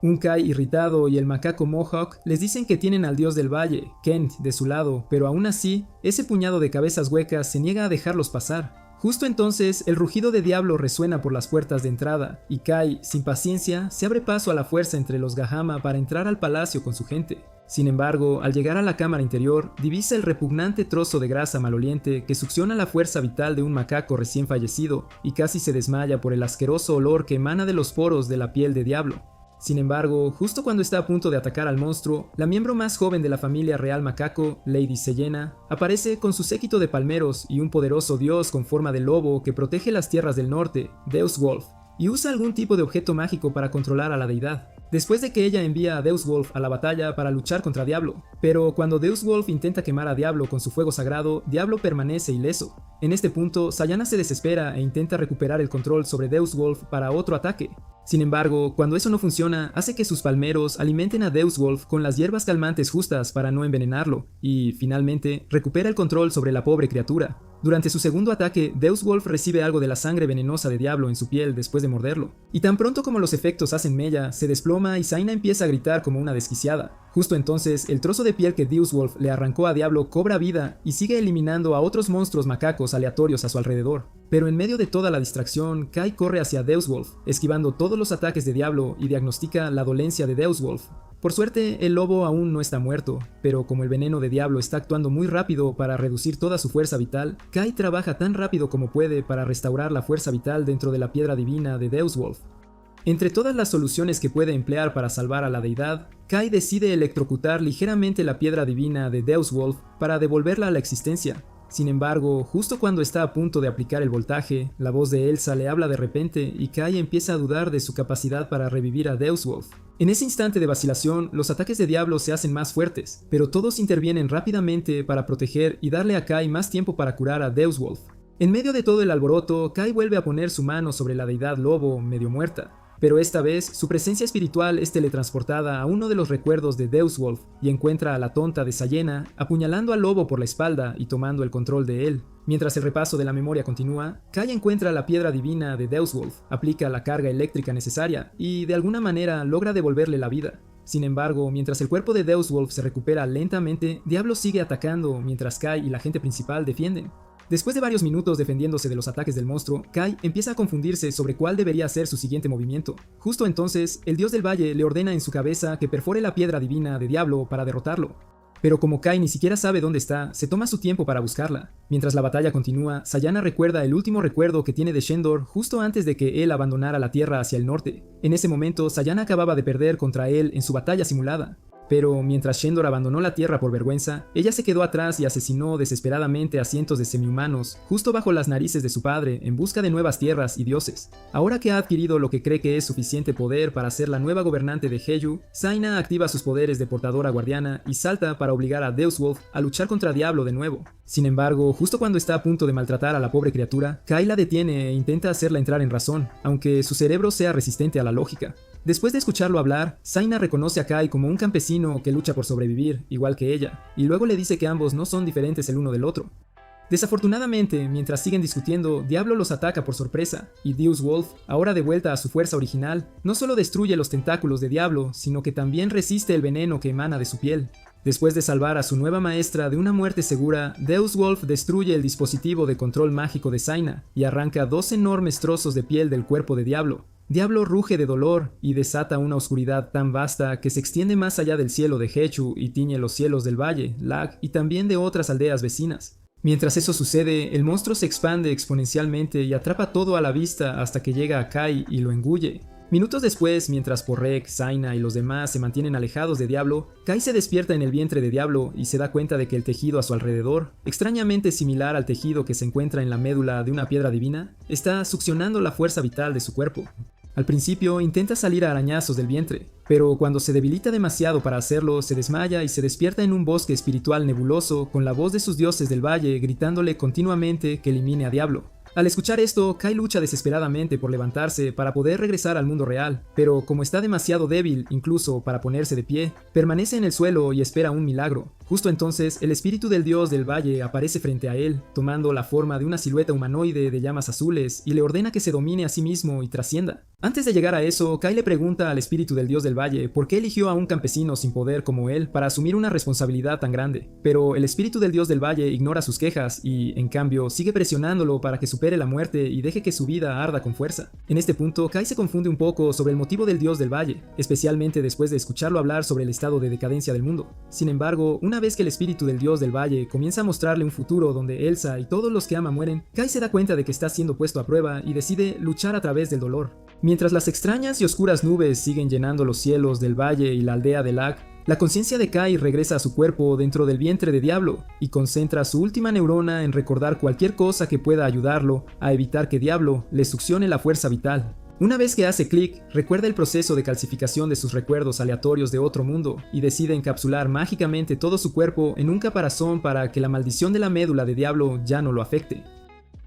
Un Kai irritado y el macaco Mohawk les dicen que tienen al dios del valle, Kent, de su lado, pero aún así, ese puñado de cabezas huecas se niega a dejarlos pasar. Justo entonces, el rugido de Diablo resuena por las puertas de entrada, y Kai, sin paciencia, se abre paso a la fuerza entre los Gahama para entrar al palacio con su gente. Sin embargo, al llegar a la cámara interior, divisa el repugnante trozo de grasa maloliente que succiona la fuerza vital de un macaco recién fallecido, y casi se desmaya por el asqueroso olor que emana de los poros de la piel de Diablo. Sin embargo, justo cuando está a punto de atacar al monstruo, la miembro más joven de la familia real macaco, Lady Sellena, aparece con su séquito de palmeros y un poderoso dios con forma de lobo que protege las tierras del norte, Deus Wolf, y usa algún tipo de objeto mágico para controlar a la deidad. Después de que ella envía a Deus Wolf a la batalla para luchar contra Diablo, pero cuando Deus Wolf intenta quemar a Diablo con su fuego sagrado, Diablo permanece ileso. En este punto, Sayana se desespera e intenta recuperar el control sobre Deus Wolf para otro ataque. Sin embargo, cuando eso no funciona, hace que sus palmeros alimenten a Deus Wolf con las hierbas calmantes justas para no envenenarlo, y, finalmente, recupera el control sobre la pobre criatura. Durante su segundo ataque, Deus Wolf recibe algo de la sangre venenosa de Diablo en su piel después de morderlo, y tan pronto como los efectos hacen mella, se desploma y Zaina empieza a gritar como una desquiciada. Justo entonces, el trozo de piel que Deus Wolf le arrancó a Diablo cobra vida y sigue eliminando a otros monstruos macacos aleatorios a su alrededor. Pero en medio de toda la distracción, Kai corre hacia Deus Wolf, esquivando todos los ataques de Diablo y diagnostica la dolencia de Deus Wolf. Por suerte, el lobo aún no está muerto, pero como el veneno de Diablo está actuando muy rápido para reducir toda su fuerza vital, Kai trabaja tan rápido como puede para restaurar la fuerza vital dentro de la piedra divina de Deus Wolf. Entre todas las soluciones que puede emplear para salvar a la deidad, Kai decide electrocutar ligeramente la piedra divina de Deus Wolf para devolverla a la existencia. Sin embargo, justo cuando está a punto de aplicar el voltaje, la voz de Elsa le habla de repente y Kai empieza a dudar de su capacidad para revivir a Deus Wolf. En ese instante de vacilación, los ataques de Diablo se hacen más fuertes, pero todos intervienen rápidamente para proteger y darle a Kai más tiempo para curar a Deus Wolf. En medio de todo el alboroto, Kai vuelve a poner su mano sobre la deidad lobo, medio muerta. pero esta vez su presencia espiritual es teletransportada a uno de los recuerdos de Deuswolf y encuentra a la tonta de Sayena apuñalando al lobo por la espalda y tomando el control de él. Mientras el repaso de la memoria continúa, Kai encuentra la piedra divina de Deuswolf, aplica la carga eléctrica necesaria y de alguna manera logra devolverle la vida. Sin embargo, mientras el cuerpo de Deuswolf se recupera lentamente, Diablo sigue atacando mientras Kai y la agente principal defienden. Después de varios minutos defendiéndose de los ataques del monstruo, Kai empieza a confundirse sobre cuál debería ser su siguiente movimiento. Justo entonces, el dios del valle le ordena en su cabeza que perfore la piedra divina de Diablo para derrotarlo. Pero como Kai ni siquiera sabe dónde está, se toma su tiempo para buscarla. Mientras la batalla continúa, Sayana recuerda el último recuerdo que tiene de Shendor justo antes de que él abandonara la tierra hacia el norte. En ese momento, Sayana acababa de perder contra él en su batalla simulada. Pero mientras Shendor abandonó la Tierra por vergüenza, ella se quedó atrás y asesinó desesperadamente a cientos de semihumanos justo bajo las narices de su padre en busca de nuevas tierras y dioses. Ahora que ha adquirido lo que cree que es suficiente poder para ser la nueva gobernante de Heyu, Zaina activa sus poderes de portadora guardiana y salta para obligar a Deuswolf a luchar contra Diablo de nuevo. Sin embargo, justo cuando está a punto de maltratar a la pobre criatura, Kai la detiene e intenta hacerla entrar en razón, aunque su cerebro sea resistente a la lógica. Después de escucharlo hablar, Zaina reconoce a Kai como un campesino que lucha por sobrevivir, igual que ella, y luego le dice que ambos no son diferentes el uno del otro. Desafortunadamente, mientras siguen discutiendo, Diablo los ataca por sorpresa, y Deuswolf, ahora de vuelta a su fuerza original, no solo destruye los tentáculos de Diablo, sino que también resiste el veneno que emana de su piel. Después de salvar a su nueva maestra de una muerte segura, Deuswolf destruye el dispositivo de control mágico de Zaina y arranca 2 enormes trozos de piel del cuerpo de Diablo. Diablo ruge de dolor y desata una oscuridad tan vasta que se extiende más allá del cielo de Hechu y tiñe los cielos del valle, Lag y también de otras aldeas vecinas. Mientras eso sucede, el monstruo se expande exponencialmente y atrapa todo a la vista hasta que llega a Kai y lo engulle. Minutos después, mientras Porrek, Zaina y los demás se mantienen alejados de Diablo, Kai se despierta en el vientre de Diablo y se da cuenta de que el tejido a su alrededor, extrañamente similar al tejido que se encuentra en la médula de una piedra divina, está succionando la fuerza vital de su cuerpo. Al principio intenta salir a arañazos del vientre, pero cuando se debilita demasiado para hacerlo, se desmaya y se despierta en un bosque espiritual nebuloso con la voz de sus dioses del valle gritándole continuamente que elimine a Diablo. Al escuchar esto, Kai lucha desesperadamente por levantarse para poder regresar al mundo real, pero como está demasiado débil incluso para ponerse de pie, permanece en el suelo y espera un milagro. Justo entonces, el espíritu del dios del valle aparece frente a él, tomando la forma de una silueta humanoide de llamas azules y le ordena que se domine a sí mismo y trascienda. Antes de llegar a eso, Kai le pregunta al espíritu del dios del valle por qué eligió a un campesino sin poder como él para asumir una responsabilidad tan grande, pero el espíritu del dios del valle ignora sus quejas y, en cambio, sigue presionándolo para que supere la muerte y deje que su vida arda con fuerza. En este punto, Kai se confunde un poco sobre el motivo del dios del valle, especialmente después de escucharlo hablar sobre el estado de decadencia del mundo. Sin embargo, una vez que el espíritu del dios del valle comienza a mostrarle un futuro donde Elsa y todos los que ama mueren, Kai se da cuenta de que está siendo puesto a prueba y decide luchar a través del dolor. Mientras las extrañas y oscuras nubes siguen llenando los cielos del valle y la aldea de Lag, la conciencia de Kai regresa a su cuerpo dentro del vientre de Diablo y concentra su última neurona en recordar cualquier cosa que pueda ayudarlo a evitar que Diablo le succione la fuerza vital. Una vez que hace clic, recuerda el proceso de calcificación de sus recuerdos aleatorios de otro mundo y decide encapsular mágicamente todo su cuerpo en un caparazón para que la maldición de la médula de Diablo ya no lo afecte.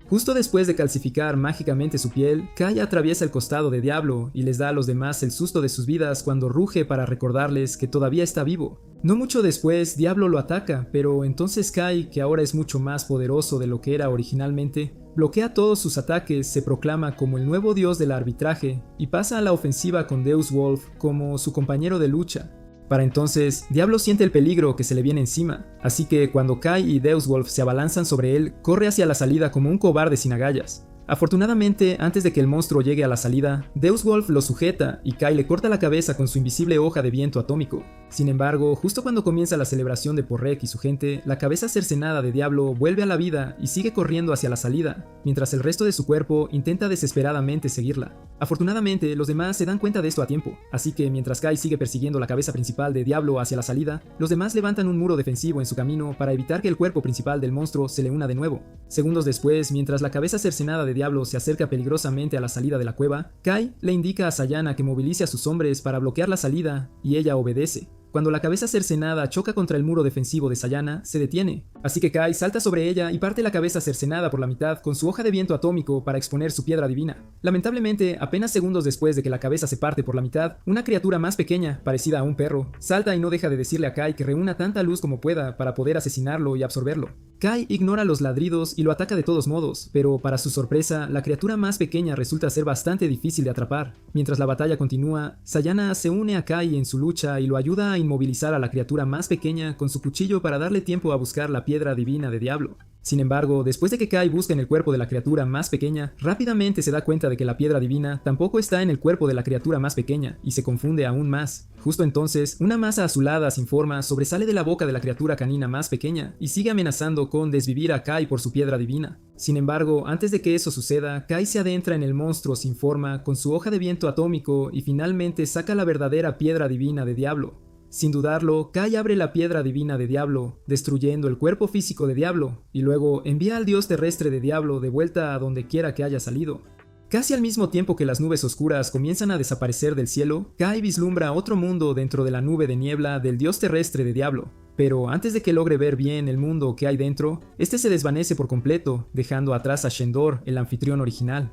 Justo después de calcificar mágicamente su piel, Kai atraviesa el costado de Diablo y les da a los demás el susto de sus vidas cuando ruge para recordarles que todavía está vivo. No mucho después, Diablo lo ataca, pero entonces Kai, que ahora es mucho más poderoso de lo que era originalmente, bloquea todos sus ataques, se proclama como el nuevo dios del arbitraje y pasa a la ofensiva con Deuswolf como su compañero de lucha. Para entonces, Diablo siente el peligro que se le viene encima, así que cuando Kai y Deuswolf se abalanzan sobre él, corre hacia la salida como un cobarde sin agallas. Afortunadamente, antes de que el monstruo llegue a la salida, Deuswolf lo sujeta y Kai le corta la cabeza con su invisible hoja de viento atómico. Sin embargo, justo cuando comienza la celebración de Porrek y su gente, la cabeza cercenada de Diablo vuelve a la vida y sigue corriendo hacia la salida, mientras el resto de su cuerpo intenta desesperadamente seguirla. Afortunadamente, los demás se dan cuenta de esto a tiempo, así que mientras Kai sigue persiguiendo la cabeza principal de Diablo hacia la salida, los demás levantan un muro defensivo en su camino para evitar que el cuerpo principal del monstruo se le una de nuevo. Segundos después, mientras la cabeza cercenada de Diablo se acerca peligrosamente a la salida de la cueva, Kai le indica a Sayana que movilice a sus hombres para bloquear la salida, y ella obedece. cuando la cabeza cercenada choca contra el muro defensivo de Sayana, se detiene. Así que Kai salta sobre ella y parte la cabeza cercenada por la mitad con su hoja de viento atómico para exponer su piedra divina. Lamentablemente, apenas segundos después de que la cabeza se parte por la mitad, una criatura más pequeña, parecida a un perro, salta y no deja de decirle a Kai que reúna tanta luz como pueda para poder asesinarlo y absorberlo. Kai ignora los ladridos y lo ataca de todos modos, pero para su sorpresa, la criatura más pequeña resulta ser bastante difícil de atrapar. Mientras la batalla continúa, Sayana se une a Kai en su lucha y lo ayuda a inmovilizar a la criatura más pequeña con su cuchillo para darle tiempo a buscar la piedra divina de Diablo. Sin embargo, después de que Kai busca en el cuerpo de la criatura más pequeña, rápidamente se da cuenta de que la piedra divina tampoco está en el cuerpo de la criatura más pequeña y se confunde aún más. Justo entonces, una masa azulada sin forma sobresale de la boca de la criatura canina más pequeña y sigue amenazando con desvivir a Kai por su piedra divina. Sin embargo, antes de que eso suceda, Kai se adentra en el monstruo sin forma con su hoja de viento atómico y finalmente saca la verdadera piedra divina de Diablo. Sin dudarlo, Kai abre la piedra divina de Diablo, destruyendo el cuerpo físico de Diablo, y luego envía al dios terrestre de Diablo de vuelta a donde quiera que haya salido. Casi al mismo tiempo que las nubes oscuras comienzan a desaparecer del cielo, Kai vislumbra otro mundo dentro de la nube de niebla del dios terrestre de Diablo. Pero antes de que logre ver bien el mundo que hay dentro, este se desvanece por completo, dejando atrás a Shendor, el anfitrión original.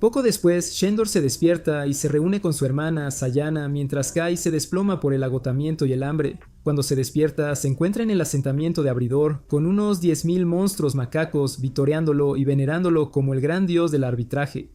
Poco después, Shendor se despierta y se reúne con su hermana, Sayana, mientras Kai se desploma por el agotamiento y el hambre. Cuando se despierta, se encuentra en el asentamiento de Abridor, con unos 10.000 monstruos macacos vitoreándolo y venerándolo como el gran dios del arbitraje.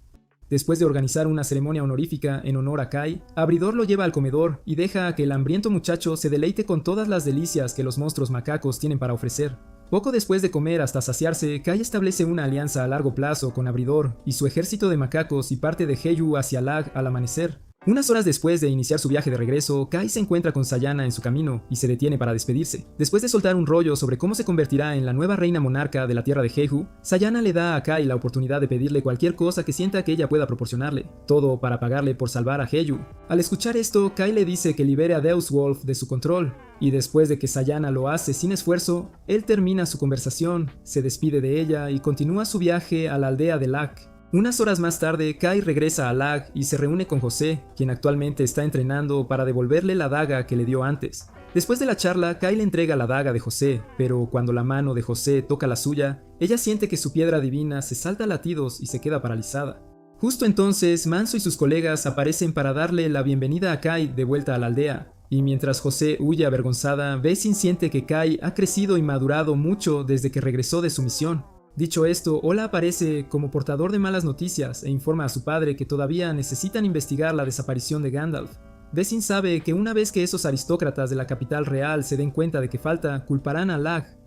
Después de organizar una ceremonia honorífica en honor a Kai, Abridor lo lleva al comedor y deja a que el hambriento muchacho se deleite con todas las delicias que los monstruos macacos tienen para ofrecer. Poco después de comer hasta saciarse, Kai establece una alianza a largo plazo con Abridor y su ejército de macacos y parte de Heyu hacia Lag al amanecer. Unas horas después de iniciar su viaje de regreso, Kai se encuentra con Sayana en su camino y se detiene para despedirse. Después de soltar un rollo sobre cómo se convertirá en la nueva reina monarca de la tierra de Jeju, Sayana le da a Kai la oportunidad de pedirle cualquier cosa que sienta que ella pueda proporcionarle, todo para pagarle por salvar a Jeju. Al escuchar esto, Kai le dice que libere a Deus Wolf de su control, y después de que Sayana lo hace sin esfuerzo, él termina su conversación, se despide de ella y continúa su viaje a la aldea de Lag. Unas horas más tarde, Kai regresa a Lag y se reúne con José, quien actualmente está entrenando para devolverle la daga que le dio antes. Después de la charla, Kai le entrega la daga de José, pero cuando la mano de José toca la suya, ella siente que su piedra divina se salta a latidos y se queda paralizada. Justo entonces, Manso y sus colegas aparecen para darle la bienvenida a Kai de vuelta a la aldea, y mientras José huye avergonzada, Basin siente que Kai ha crecido y madurado mucho desde que regresó de su misión. Dicho esto, Ola aparece como portador de malas noticias e informa a su padre que todavía necesitan investigar la desaparición de Gandalf. Basin sabe que una vez que esos aristócratas de la capital real se den cuenta de que falta, culparán a Lag.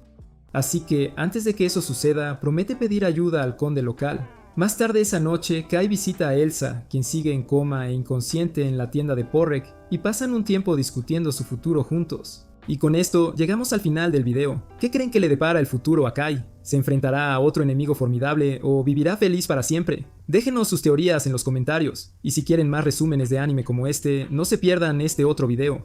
Así que, antes de que eso suceda, promete pedir ayuda al conde local. Más tarde esa noche, Kai visita a Elsa, quien sigue en coma e inconsciente en la tienda de Porrek, y pasan un tiempo discutiendo su futuro juntos. Y con esto, llegamos al final del video. ¿Qué creen que le depara el futuro a Kai? ¿Se enfrentará a otro enemigo formidable o vivirá feliz para siempre? Déjenos sus teorías en los comentarios. Y si quieren más resúmenes de anime como este, no se pierdan este otro video.